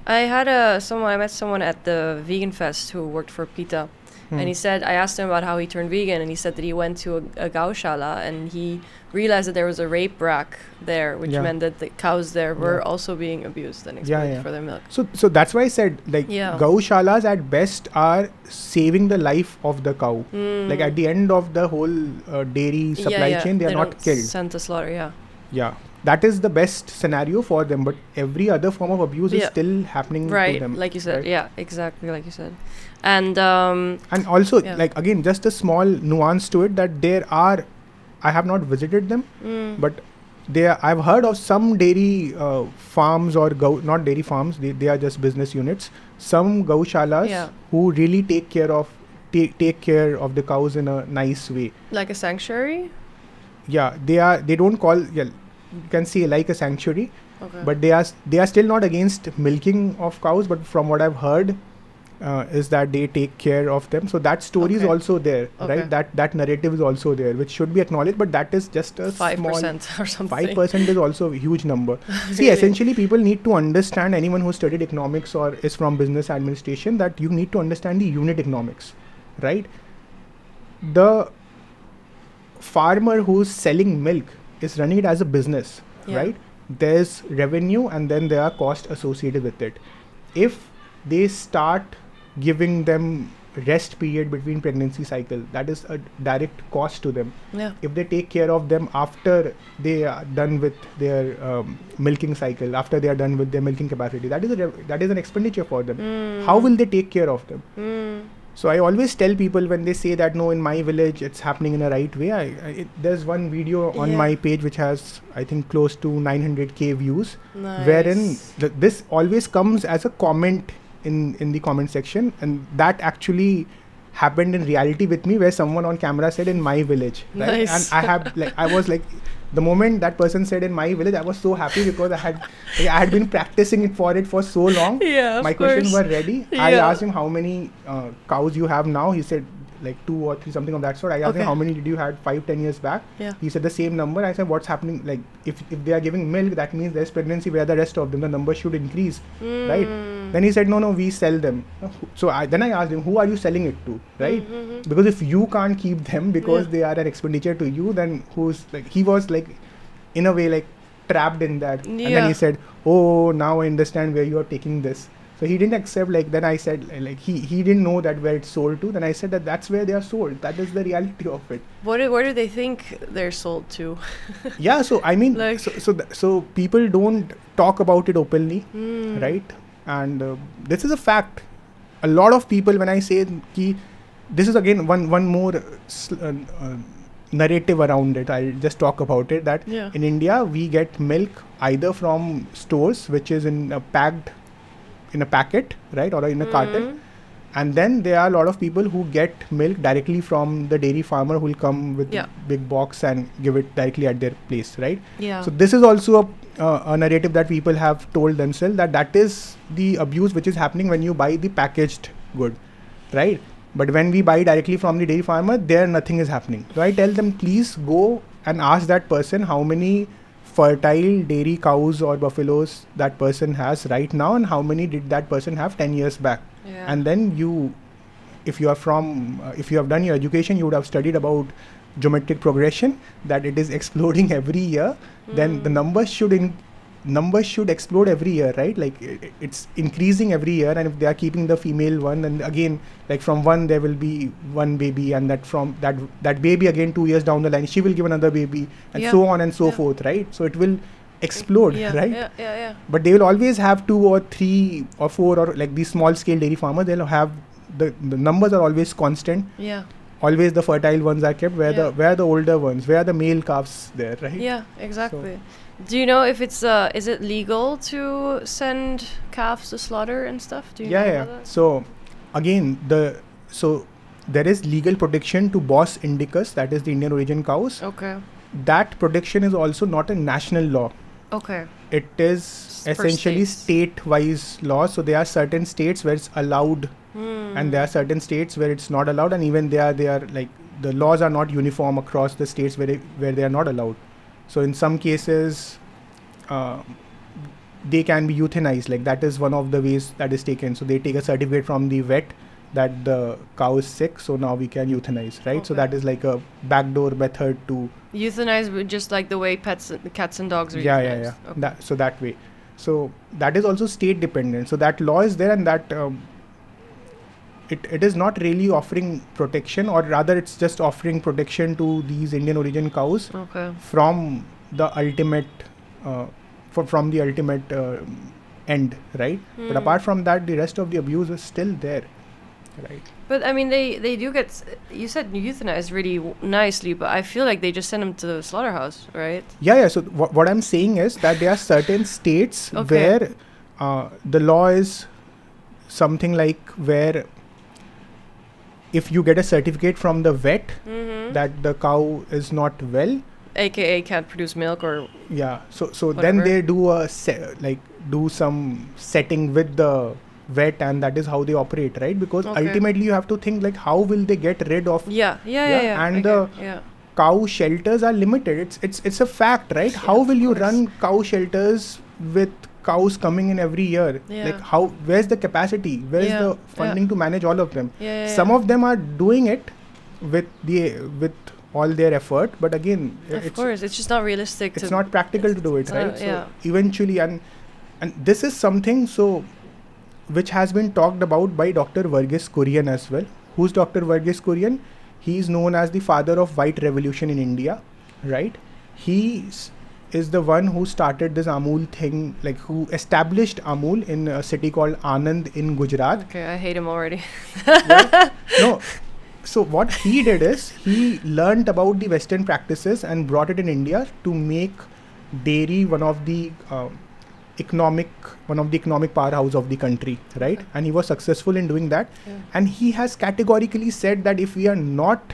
I met someone at the Vegan Fest who worked for PETA. And he said, I asked him about how he turned vegan, and he said that he went to a gaushala and he realized that there was a rape rack there, which Yeah. meant that the cows there were Yeah. also being abused and exploited yeah. for their milk. So that's why I said, like, Yeah. gaushalas at best are saving the life of the cow. Like at the end of the whole dairy supply chain, they are not don't killed. sent to slaughter, yeah. Yeah, that is the best scenario for them. But every other form of abuse is Yeah. still happening to Right, them. like you said. right? Yeah, exactly like you said. And And also, Yeah. like again, just a small nuance to it that there are, I have not visited them, but I've heard of some dairy farms or not dairy farms. They are just business units. Some gaushalas Yeah. who really take care of the cows in a nice way. like a sanctuary? Yeah, they don't call, you can say like a sanctuary, Okay. but they are still not against milking of cows. But from what I've heard, is that they take care of them. So that story is Okay. also there, Okay. right? That narrative is also there, which should be acknowledged. But that is just a 5% or small something. 5% is also a huge number. See, Really? essentially, people need to understand. Anyone who studied economics or is from business administration, that you need to understand the unit economics, right? The farmer who's selling milk is running it as a business, Yeah. right? There's revenue and then there are costs associated with it. If they start giving them rest period between pregnancy cycle, that is a direct cost to them. Yeah. If they take care of them after they are done with their milking cycle, after they are done with their milking capacity, that is an expenditure for them. How will they take care of them? So I always tell people when they say that, no, in my village it's happening in a right way. There's one video on Yeah. my page which has, I think, close to 900k views, Nice. wherein this always comes as a comment in the comment section, and that actually happened in reality with me, where someone on camera said in my village, right? Nice. And I was like, the moment that person said in my village, I was so happy because I had been practicing for so long. Yeah, of My questions course. were ready. I Yeah. asked him how many cows you have now. He said like 2 or 3, something of that sort. I asked him Okay. how many did you had 5-10 years back. Yeah. He said the same number. I said, what's happening? Like if they are giving milk, that means there's pregnancy. Where are the rest of them? The number should increase, right? Then he said, no, we sell them. So then I asked him, who are you selling it to, right? Because if you can't keep them because Yeah. they are an expenditure to you, then who's like, he was like, in a way, like trapped in that. And then Yeah. he said, oh, now I understand where you are taking this. So he didn't accept, like, then I said, like, he didn't know that where it's sold to. Then I said that's where they are sold. That is the reality of it. Where do they think they're sold to? Yeah, so I mean, Like- so people don't talk about it openly, Hmm. right? And this is a fact. A lot of people, when I say this is again one more narrative around it, I'll just talk about it, that Yeah. in India we get milk either from stores, which is in a packet, right, or in a carton. And then there are a lot of people who get milk directly from the dairy farmer, who will come with Yeah. big box and give it directly at their place, right? Yeah. So this is also a narrative that people have told themselves, that is the abuse which is happening when you buy the packaged good, right? But when we buy directly from the dairy farmer, there nothing is happening. So I tell them, please go and ask that person how many fertile dairy cows or buffaloes that person has right now, and how many did that person have 10 years back. Yeah. And then if you have done your education, you would have studied about geometric progression, that it is exploding every year. Then the numbers should numbers should explode every year, right? Like it's increasing every year, and if they are keeping the female one, then again, like from one there will be one baby, and that from that baby again 2 years down the line she will give another baby, and so on and so forth, right? So it will explode, right? Yeah. But they will always have 2 or 3 or 4, or like these small scale dairy farmers, they'll have the numbers are always constant. Yeah. Always the fertile ones are kept, where the older ones, where the male calves there, right? Yeah, exactly. So, do you know if it's is it legal to send calves to slaughter and stuff? Do you know about that? So again, there is legal protection to Bos indicus, that is the Indian origin cows. Okay. That protection is also not a national law. Okay. It is essentially state-wise law. So there are certain states where it's allowed, and there are certain states where it's not allowed, and even they are like the laws are not uniform across the states where they are not allowed. So in some cases, they can be euthanized. Like that is one of the ways that is taken. So they take a certificate from the vet that the cow is sick, so now we can euthanize, right? Okay. So that is like a backdoor method to euthanize, just like the way cats and dogs are euthanized. Okay. So that way. So that is also state dependent. So that law is there, and that it is not really offering protection, or rather it's just offering protection to these Indian origin cows from the ultimate from the ultimate end, right? But apart from that, the rest of the abuse is still there, right? But I mean, they do get, you said euthanized really nicely, but I feel like they just send them to the slaughterhouse, right? Yeah. So what I'm saying is that there are certain states where the law is something like where if you get a certificate from the vet that the cow is not well, aka can't produce milk, or so then they do do some setting with the vet, and that is how they operate, right? Because ultimately you have to think like how will they get rid of and the cow shelters are limited. It's a fact, right? How will you run cow shelters with cows coming in every year? Like where's the capacity, where's the funding to manage all of them? Some of them are doing it with all their effort, but again, it's just not realistic. It's not practical to do it, right? So eventually, and this is something which has been talked about by Dr. Verghese Kurian as well. Who's Dr. Verghese Kurian? He is known as the father of white revolution in India, right? He is the one who started this Amul thing, like who established Amul in a city called Anand in Gujarat. Okay, I hate him already. No. So what he did is he learned about the Western practices and brought it in India to make dairy one of the economic powerhouse of the country, right? And he was successful in doing that. And he has categorically said that if we are not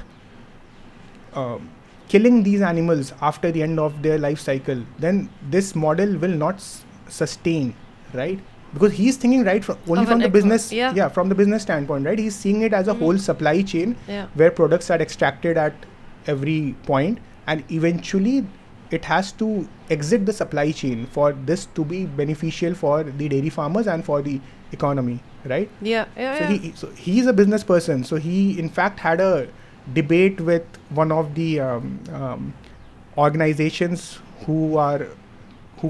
killing these animals after the end of their life cycle, then this model will not sustain, right? Because he's thinking from the business, from the business standpoint, right? He's seeing it as a whole supply chain where products are extracted at every point, and eventually it has to exit the supply chain for this to be beneficial for the dairy farmers and for the economy, right? So he's a business person. So he in fact had a debate with one of the organizations who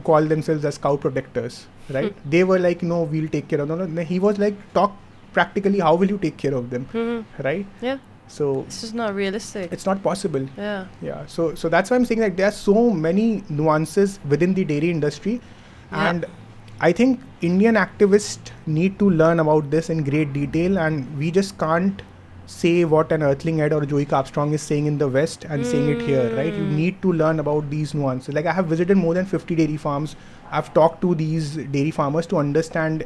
call themselves as cow protectors, right? They were like, no, we'll take care of them. No, he was like, talk practically, how will you take care of them, right? So it's just not realistic. It's not possible. So that's why I'm saying that there are so many nuances within the dairy industry, and I think Indian activists need to learn about this in great detail, and we just can't say what an Earthling Ed or Joey Armstrong is saying in the West and saying it here, right? You need to learn about these nuances. Like I have visited more than 50 dairy farms. I've talked to these dairy farmers to understand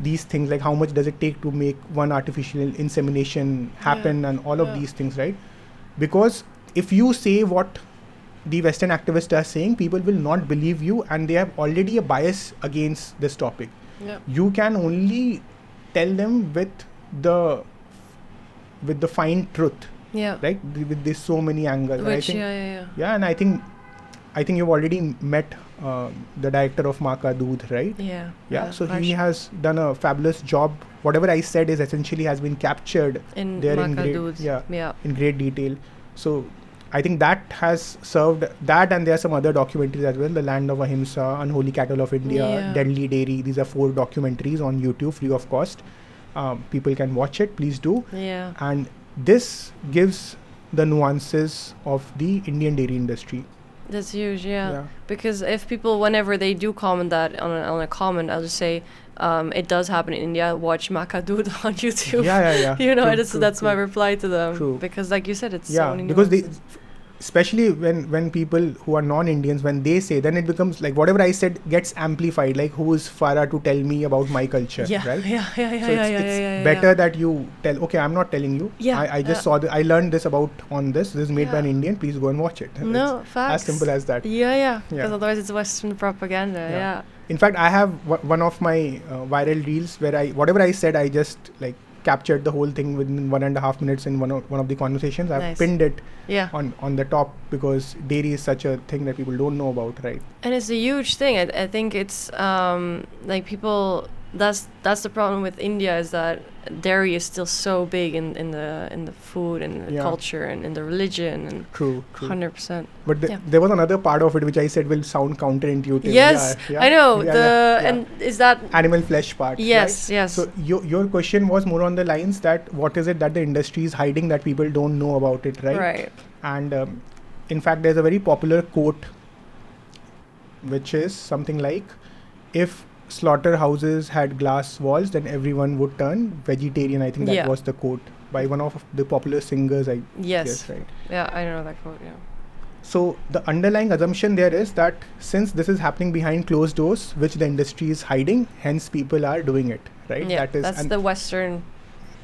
these things, like how much does it take to make one artificial insemination happen and all of these things, right? Because if you say what the Western activists are saying, people will not believe you, and they have already a bias against this topic. You can only tell them with the fine truth, right? With this so many angles. Which, and I think you've already met the director of Maa Ka Doodh, right? So he has done a fabulous job. Whatever I said is essentially has been captured in there in great great detail. So I think that has served that, and there are some other documentaries as well. The Land of Ahimsa, Unholy Cattle of India, Deadly Dairy. These are 4 documentaries on YouTube, free of cost. People can watch it. Please do. Yeah. And this gives the nuances of the Indian dairy industry. That's huge, yeah. Because if people, whenever they do comment that on a comment, I'll just say, it does happen in India. Watch Makadud on YouTube. Yeah. You know, that's my reply to them. True. Because, like you said, it's yeah, so many because nuances. Especially when people who are non-Indians, when they say, then it becomes like whatever I said gets amplified. Like, who is Farah to tell me about my culture, right? Yeah. So it's better that you tell, okay, I'm not telling you. Yeah. I just saw I learned this about on this. This is made by an Indian. Please go and watch it. No, it's facts. as simple as that. Yeah. Because otherwise it's Western propaganda. Yeah. In fact, I have one of my viral reels where whatever I said, I just like captured the whole thing within 1.5 minutes in one of the conversations. I've pinned it on the top, because dairy is such a thing that people don't know about, right? And it's a huge thing. I think it's like people, that's the problem with India, is that dairy is still so big in the food and the culture and in the religion, and true 100%. But there was another part of it which I said will sound counterintuitive. Yes, I know. And is that animal flesh part? Yes, right? yes. So your question was more on the lines that what is it that the industry is hiding that people don't know about it, right? Right. And in fact, there's a very popular quote which is something like, if slaughterhouses had glass walls, then everyone would turn vegetarian. I think that was the quote by one of the popular singers. Yes, right. Yeah, I know that quote. Yeah. So the underlying assumption there is that since this is happening behind closed doors, which the industry is hiding, hence people are doing it, right? Yeah, that's the Western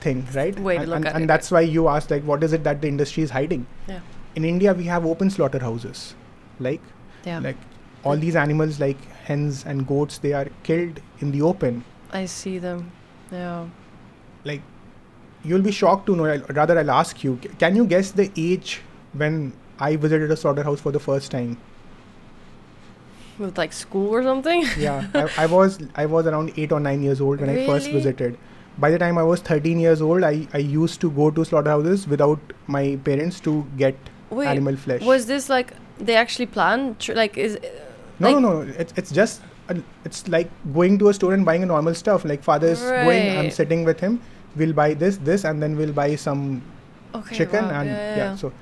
thing, right? Way to look at it. And that's why you asked, like, what is it that the industry is hiding? Yeah. In India, we have open slaughterhouses, like all these animals, like hens and goats, they are killed in the open. I see them. Yeah. Like, you'll be shocked to know. I'll ask you, can you guess the age when I visited a slaughterhouse for the first time? With like school or something? Yeah, I was around 8 or 9 years old when I first visited. By the time I was 13 years old, I used to go to slaughterhouses without my parents to get animal flesh. Was this like they actually planned? No. It's just it's like going to a store and buying a normal stuff. Like, father's going, I'm sitting with him. We'll buy this, and then we'll buy some chicken and So,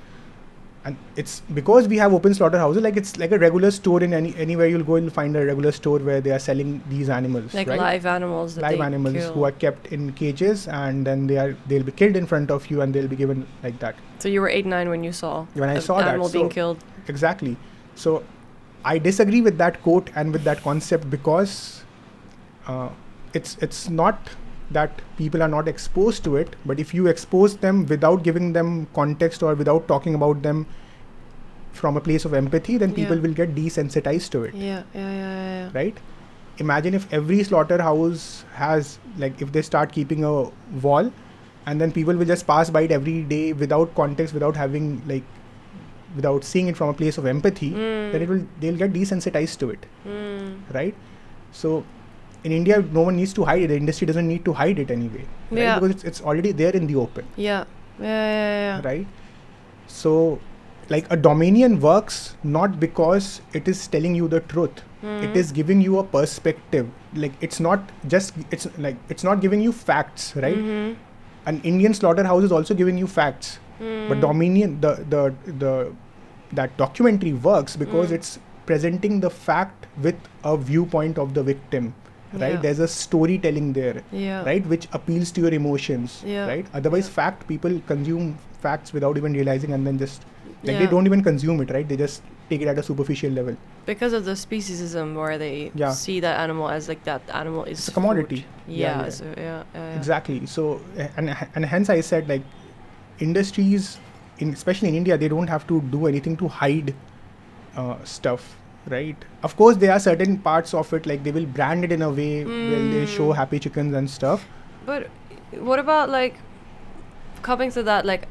and it's because we have open slaughterhouses. Like, it's like a regular store in anywhere you'll go. You'll find a regular store where they are selling these animals, like right? live animals. Live animals who are kept in cages, and then they'll be killed in front of you, and they'll be given like that. So you were 8, 9 when you saw animal being killed. Exactly. So I disagree with that quote and with that concept, because it's not that people are not exposed to it, but if you expose them without giving them context or without talking about them from a place of empathy, then people will get desensitized to it. Yeah. Right? Imagine if every slaughterhouse has, like, if they start keeping a wall, and then people will just pass by it every day without context, without having, like, without seeing it from a place of empathy, then they'll get desensitized to it. Right? So in India, no one needs to hide it. The industry doesn't need to hide it anyway, right? Because it's already there in the open. Yeah. Right? So, like, a dominion works not because it is telling you the truth. It is giving you a perspective. Like, it's not giving you facts, right? An Indian slaughterhouse is also giving you facts. But dominion, that documentary works because it's presenting the fact with a viewpoint of the victim. Right? There's a storytelling there, right? Which appeals to your emotions, right? Otherwise, people consume facts without even realizing, and then just, like, they don't even consume it, right? They just take it at a superficial level. Because of the speciesism, where they see that animal as, like, that animal is it's a commodity. Exactly. So, and hence I said, like, industries, especially in India, they don't have to do anything to hide stuff. Right. Of course, there are certain parts of it, like they will brand it in a way where they show happy chickens and stuff. But what about, like, coming to that, like,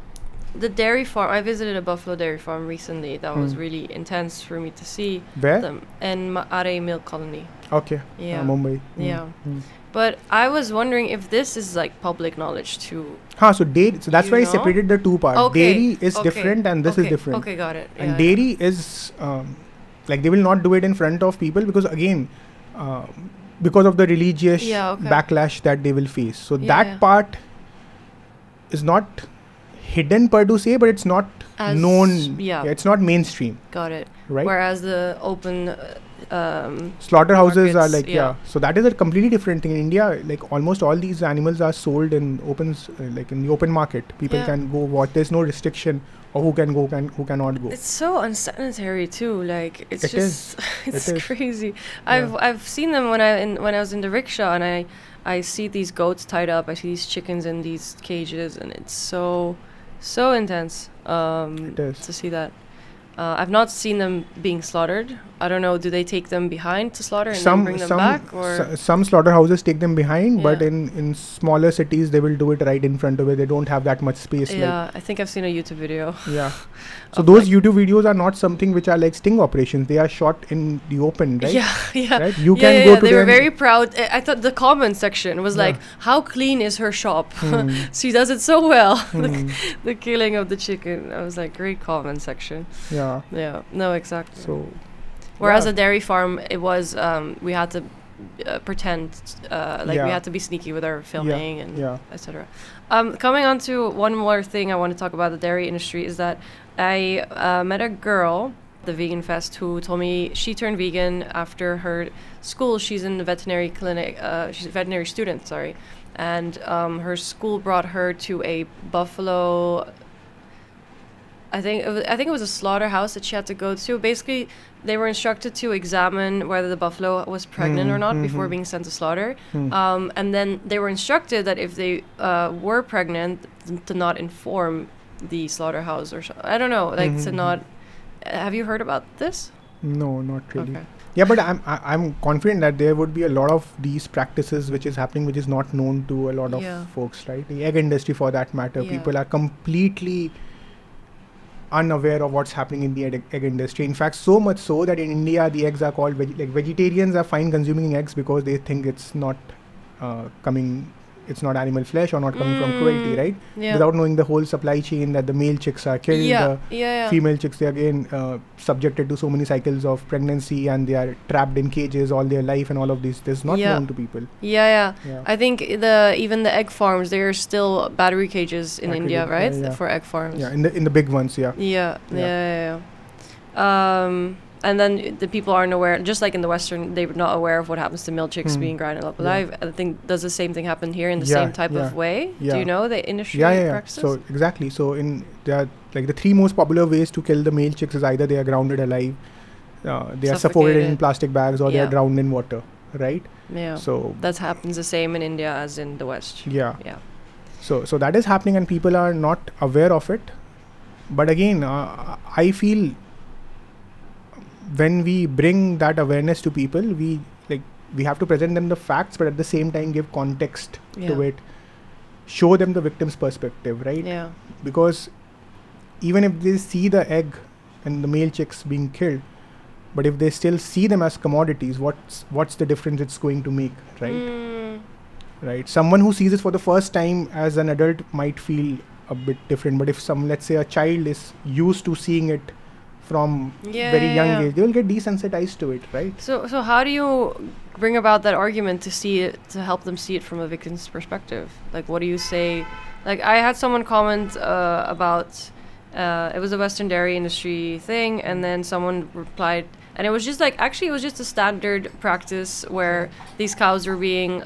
the dairy farm? I visited a buffalo dairy farm recently. That was really intense for me to see. Where? Them in Are Milk Colony. Okay. Yeah. Mumbai. Yeah. But I was wondering if this is like public knowledge too. So dairy. So that's why I separated the two parts. Okay. Dairy is different, and this is different. Okay, got it. And dairy is like they will not do it in front of people because again, because of the religious backlash that they will face. So that part is not hidden per to say, but it's not known. It's not mainstream. Got it. Right. Whereas the open slaughterhouses are like so that is a completely different thing. In India, like almost all these animals are sold in like in the open market. People can go watch. There's no restriction of who can go who cannot go. It's so unsanitary too. Like it's crazy. I've seen them when I was in the rickshaw, and I see these goats tied up. I see these chickens in these cages, and it's so intense to see that. I've not seen them being slaughtered. I don't know. Do they take them behind to slaughter and then bring them back? Or some slaughterhouses take them behind, but in smaller cities they will do it right in front of it. They don't have that much space. Yeah, I think I've seen a YouTube video. Yeah. So those YouTube videos are not something which are like sting operations. They are shot in the open, right? Yeah. Right? You can go to they were very proud. I thought the comment section was like, how clean is her shop? She does it so well. The killing of the chicken. I was like, great comment section. Yeah. No, exactly. So whereas a dairy farm, it was we had to pretend we had to be sneaky with our filming and etc. Coming on to one more thing I want to talk about the dairy industry is that I met a girl at the Vegan Fest who told me she turned vegan after her school. She's in the veterinary clinic. She's a veterinary student, sorry. And her school brought her to a buffalo. I think it was a slaughterhouse that she had to go to. Basically, they were instructed to examine whether the buffalo was pregnant or not before being sent to slaughter. And then they were instructed that if they were pregnant, to not inform the slaughterhouse or I don't know, like to not. Have you heard about this? No, not really. Okay. Yeah, but I'm confident that there would be a lot of these practices which is happening, which is not known to a lot of folks, right? The egg industry, for that matter, people are completely unaware of what's happening in the egg industry. In fact, so much so that in India the eggs are called vegetarians are fine consuming eggs because they think it's not it's not animal flesh or not coming from cruelty, right? Without knowing the whole supply chain, that the male chicks are killed, female chicks, they are again subjected to so many cycles of pregnancy, and they are trapped in cages all their life, and all of this is not known to people. I think even the egg farms, there are still battery cages in India, right? For egg farms. In the big ones. And then the people aren't aware, just like in the Western, they're not aware of what happens to male chicks being grounded up alive. I think, does the same thing happen here in the same type of way? Do you know the industry practices? So exactly. So there are like the three most popular ways to kill the male chicks is either they are grounded alive, they are suffocated in plastic bags, or they are drowned in water, right? So that happens the same in India as in the West. So that is happening, and people are not aware of it. But again, I feel when we bring that awareness to people, we have to present them the facts, but at the same time give context to it, show them the victim's perspective, right? Because even if they see the egg and the male chicks being killed, but if they still see them as commodities, what's the difference it's going to make, right? Right. Someone who sees it for the first time as an adult might feel a bit different, but if let's say a child is used to seeing it from very young age, they will get desensitized to it, right? So how do you bring about that argument to see it, to help them see it from a victim's perspective? Like, what do you say? Like, I had someone comment about it was a Western dairy industry thing, and then someone replied, and it was just like, actually it was just a standard practice where these cows were being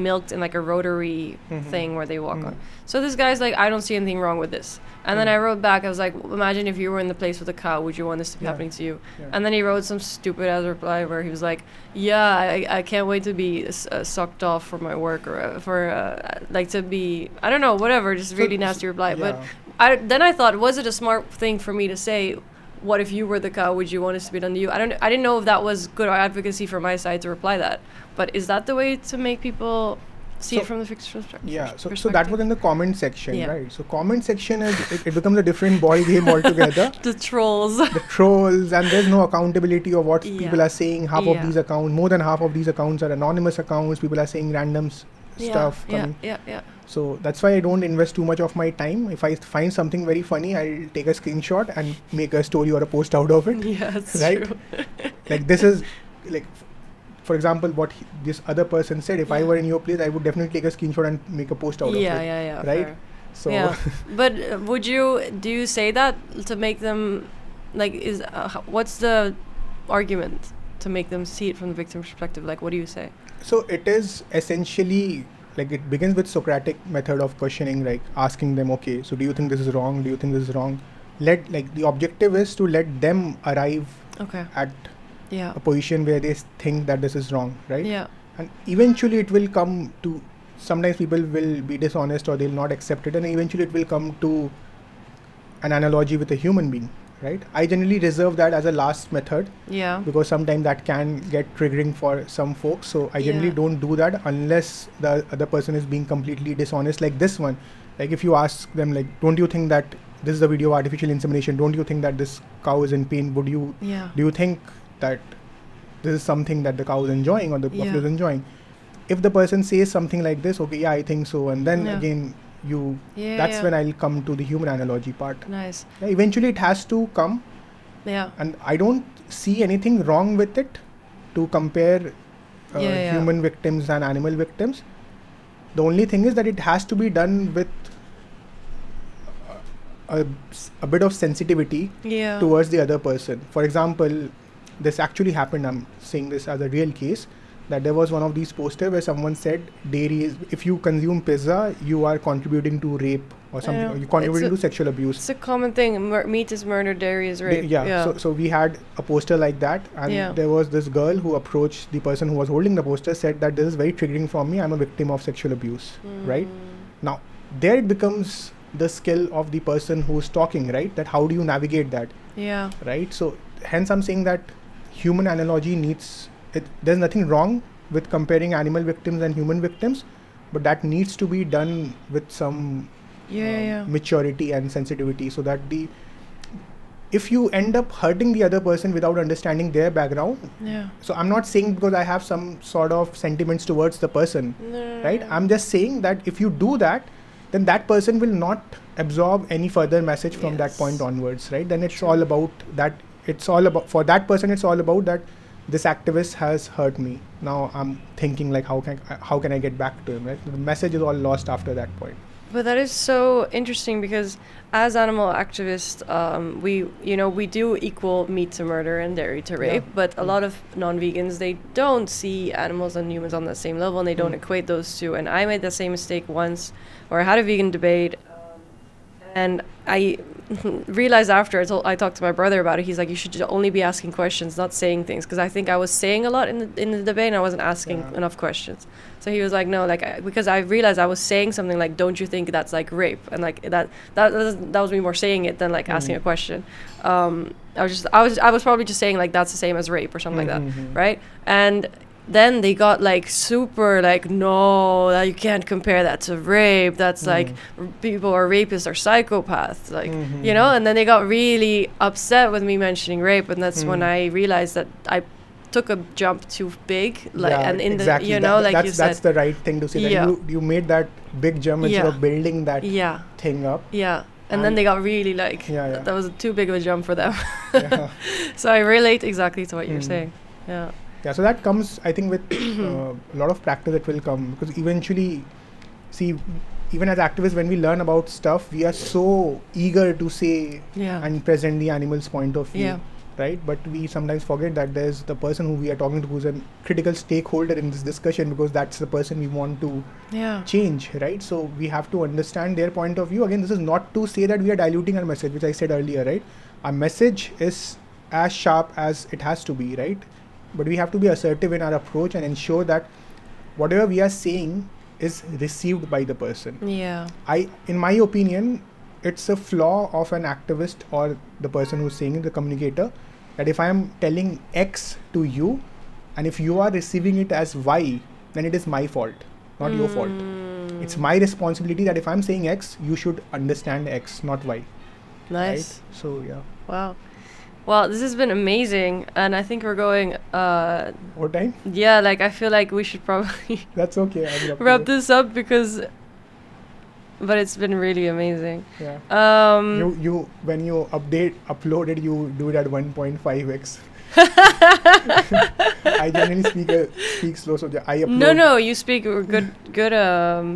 milked in like a rotary thing where they walk on. So this guy's like, I don't see anything wrong with this. And then I wrote back, I was like, imagine if you were in the place with a cow, would you want this to be happening to you? And then he wrote some stupid ass reply where he was like, I can't wait to be sucked off for my work, or for like to be, I don't know, whatever, just really nasty reply. But then I thought, was it a smart thing for me to say, what if you were the cow, would you want this to be done to you? I didn't know if that was good advocacy from my side to reply that. But is that the way to make people see it from the fixed perspective. Yeah, so that was in the comment section, right? So comment section it becomes a different ball game altogether. The trolls, and there's no accountability of what people are saying. Half of these accounts, more than half of these accounts are anonymous accounts. People are saying random stuff. So that's why I don't invest too much of my time. If I find something very funny, I'll take a screenshot and make a story or a post out of it. Yeah, that's right? true. Like this is like, for example, what this other person said. If I were in your place, I would definitely take a screenshot and make a post out of it. Yeah. Right? Fair. So. Yeah. But do you say that to make them, like, what's the argument to make them see it from the victim perspective? Like, what do you say? So it is essentially, like, it begins with Socratic method of questioning, like asking them, okay, so do you think this is wrong? Do you think this is wrong? The objective is to let them arrive at a position where they think that this is wrong, right? Yeah. And eventually it will come to, sometimes people will be dishonest or they'll not accept it, and eventually it will come to an analogy with a human being, right? I generally reserve that as a last method, because sometimes that can get triggering for some folks. So I generally don't do that unless the other person is being completely dishonest, like this one. Like if you ask them, like, don't you think that this is a video of artificial insemination? Don't you think that this cow is in pain? Do you think that this is something that the cow is enjoying or the buffalo is enjoying? If the person says something like this, okay, I think so, and then again that's when I'll come to the human analogy part. Nice. Eventually it has to come. And I don't see anything wrong with it to compare human victims and animal victims. The only thing is that it has to be done with a bit of sensitivity towards the other person. For example, this actually happened, I'm saying this as a real case, that there was one of these posters where someone said dairy is, if you consume pizza, you are contributing to rape or something, or you're contributing to sexual abuse. It's a common thing. Meat is murder, dairy is rape. So we had a poster like that, and there was this girl who approached the person who was holding the poster, said that this is very triggering for me, I'm a victim of sexual abuse, right? Now, there it becomes the skill of the person who's talking, right? That how do you navigate that? Right? So hence I'm saying that human analogy needs it. There's nothing wrong with comparing animal victims and human victims, but that needs to be done with some maturity and sensitivity, so that if you end up hurting the other person without understanding their background, so I'm not saying because I have some sort of sentiments towards the person, right? I'm just saying that if you do that, then that person will not absorb any further message from that point onwards, right? Then it's all about that. For that person, it's all about that this activist has hurt me. Now I'm thinking, like, how can I get back to him, right? The message is all lost after that point. But that is so interesting, because as animal activists, we do equal meat to murder and dairy to rape, but a lot of non-vegans, they don't see animals and humans on the same level, and they don't equate those two. And I made the same mistake once, where I had a vegan debate, and I realized after I talked to my brother about it. He's like, you should only be asking questions, not saying things, because I think I was saying a lot in the debate and I wasn't asking enough questions. So he was like, no, like, because I realized I was saying something like, don't you think that's like rape? And like that was me more saying it than like asking a question. I was probably just saying like that's the same as rape or something like that, right? And then they got like super like, no, you can't compare that to rape. That's like people are rapists or psychopaths, like, you know. And then they got really upset with me mentioning rape, and that's when I realized that I took a jump too big, like, and in the, you know, like you said, that's the right thing to say. That you made that big jump instead of building that thing up. And then they got really like, that was too big of a jump for them. So I relate exactly to what you're saying. Yeah, so that comes, I think, with a lot of practice. It will come, because eventually, see, even as activists, when we learn about stuff, we are so eager to say and present the animal's point of view, right? But we sometimes forget that there's the person who we are talking to who's a critical stakeholder in this discussion, because that's the person we want to change, right? So we have to understand their point of view. Again, this is not to say that we are diluting our message, which I said earlier, right? Our message is as sharp as it has to be, right? But we have to be assertive in our approach and ensure that whatever we are saying is received by the person. In my opinion, it's a flaw of an activist or the person who's saying it, the communicator, that if I am telling X to you, and if you are receiving it as Y, then it is my fault. not your fault. It's my responsibility that if I'm saying X, you should understand X, not Y. Nice. Right? So yeah. Wow. Well, this has been amazing, and I think we're going. What time? Yeah, like I feel like we should probably That's okay. I'll wrap this up because. But it's been really amazing. Yeah. You when you upload it, you do it at 1.5x. I generally speak slow, so I upload. No, you speak good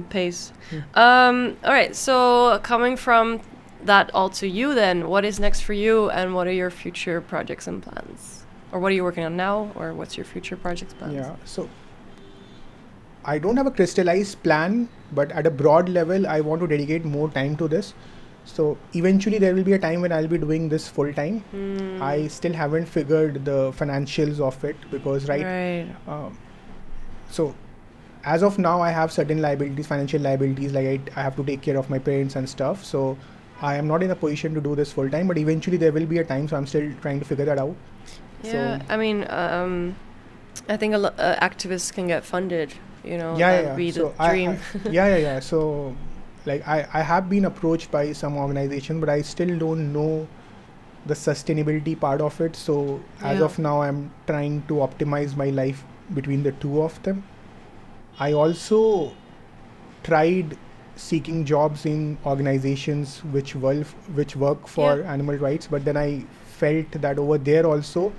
pace. All right, so coming from that all to you, then what is next for you, and what are your future projects and plans, or what are you working on now, or what's your future projects plans? Yeah, so I don't have a crystallized plan, but at a broad level, I want to dedicate more time to this. So eventually there will be a time when I'll be doing this full time. I still haven't figured the financials of it because so as of now I have certain liabilities, financial liabilities, like I have to take care of my parents and stuff. So I am not in a position to do this full time, but eventually there will be a time. So I'm still trying to figure that out. Yeah, so I mean, I think activists can get funded. You know, that would be so the dream. Yeah. So, like, I have been approached by some organization, but I still don't know the sustainability part of it. So, as of now, I'm trying to optimize my life between the two of them. I also tried seeking jobs in organizations which work for animal rights, but then I felt that over there also,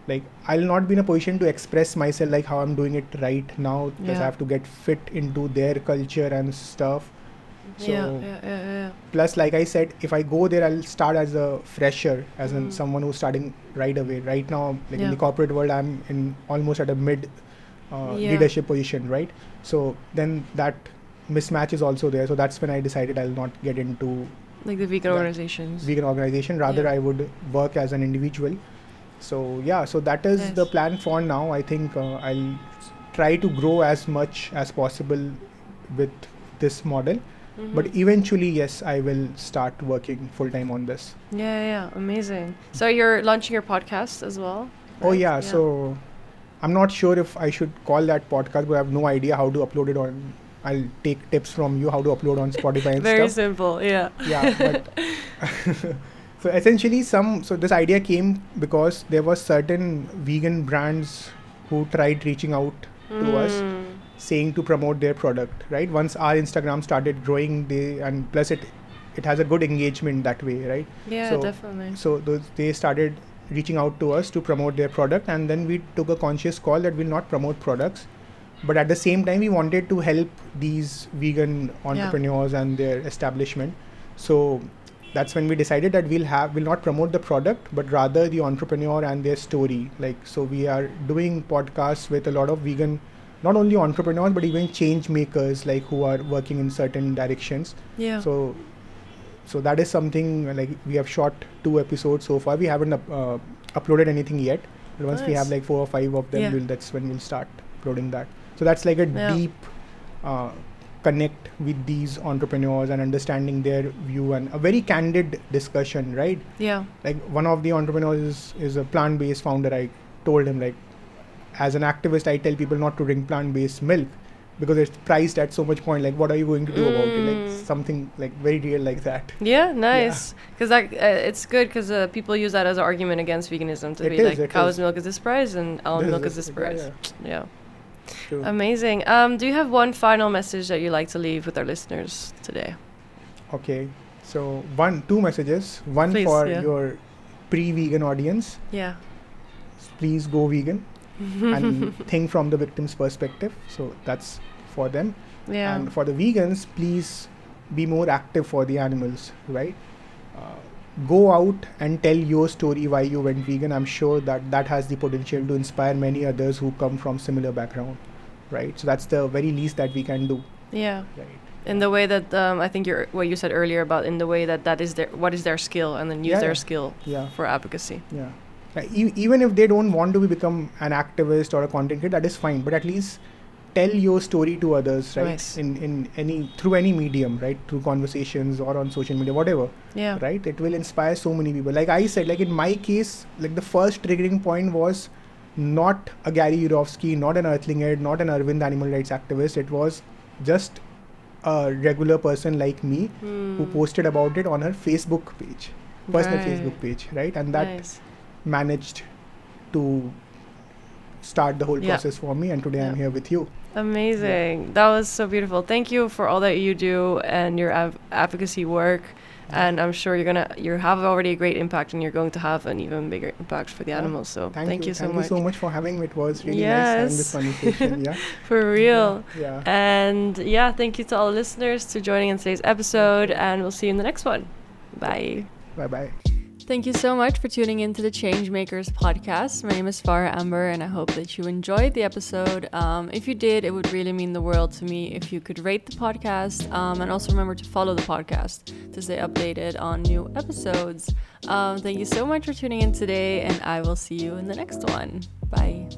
like, I'll not be in a position to express myself like how I'm doing it right now, because I have to get fit into their culture and stuff. So plus, like I said, if I go there, I'll start as a fresher, as in someone who's starting right away. Right now, like in the corporate world, I'm in almost at a mid leadership position, right? So then that mismatch is also there. So that's when I decided I'll not get into like the vegan organization. Rather, I would work as an individual. So yeah, so that is the plan for now. I think I'll try to grow as much as possible with this model. But eventually, yes, I will start working full time on this. Yeah, amazing. So you're launching your podcast as well? Right? Oh yeah, so I'm not sure if I should call that podcast, but I have no idea how to upload it on. I'll take tips from you how to upload on Spotify and Very stuff. simple, yeah. Yeah, but so essentially so this idea came because there were certain vegan brands who tried reaching out to us, saying to promote their product, right? Once our Instagram started growing, and plus it has a good engagement that way, right? Yeah, so, definitely. So they started reaching out to us to promote their product, and then we took a conscious call that we'll not promote products, but at the same time we wanted to help these vegan entrepreneurs and their establishment. So that's when we decided that we'll not promote the product, but rather the entrepreneur and their story. Like, so we are doing podcasts with a lot of vegan, not only entrepreneurs, but even change makers, like who are working in certain directions. Yeah. So that is something, like, we have shot 2 episodes so far. We haven't uploaded anything yet. But once we have like 4 or 5 of them, that's when we'll start uploading that. So that's like a deep connect with these entrepreneurs and understanding their view, and a very candid discussion, right? Yeah. Like, one of the entrepreneurs is a plant-based founder. I told him, like, as an activist, I tell people not to drink plant-based milk because it's priced at so much point. Like, what are you going to do about it? Like, something like very real like that. Yeah, nice. Because it's good because people use that as an argument against veganism to be like, cow's milk is this price and almond milk is this price. Yeah. True. Amazing. Do you have one final message that you'd like to leave with our listeners today? Okay. So 2 messages. One, please, for your pre-vegan audience. Yeah. Please go vegan and think from the victim's perspective. So that's for them. Yeah. And for the vegans, please be more active for the animals, right? Go out and tell your story why you went vegan. I'm sure that has the potential to inspire many others who come from similar background, right? So that's the very least that we can do. Yeah. Right. In the way that I think what you said earlier about in the way that is what is their skill, and then use their skill for advocacy. Yeah. Even if they don't want to become an activist or a content creator, that is fine. But at least tell your story to others, right? Nice. Through any medium, right? Through conversations or on social media, whatever. Yeah. Right? It will inspire so many people. Like I said, like in my case, like the first triggering point was not a Gary Yourofsky, not an Earthling Ed, not an Arvind animal rights activist. It was just a regular person like me who posted about it on her Facebook page, personal Facebook page, right? And that managed to start the whole process for me, and today I'm here with you. Amazing. That was so beautiful. Thank you for all that you do and your advocacy work. And I'm sure you have already a great impact, and you're going to have an even bigger impact for the animals. So thank you so much. Thank you so much for having me. It was really nice having this conversation. Yeah. For real. Yeah. And thank you to all the listeners for joining in today's episode, and we'll see you in the next one. Bye. Bye-bye. Thank you so much for tuning in to the Changemakers podcast. My name is farahamberh, and I hope that you enjoyed the episode. If you did, it would really mean the world to me if you could rate the podcast, and also remember to follow the podcast to stay updated on new episodes. Thank you so much for tuning in today, and I will see you in the next one. Bye.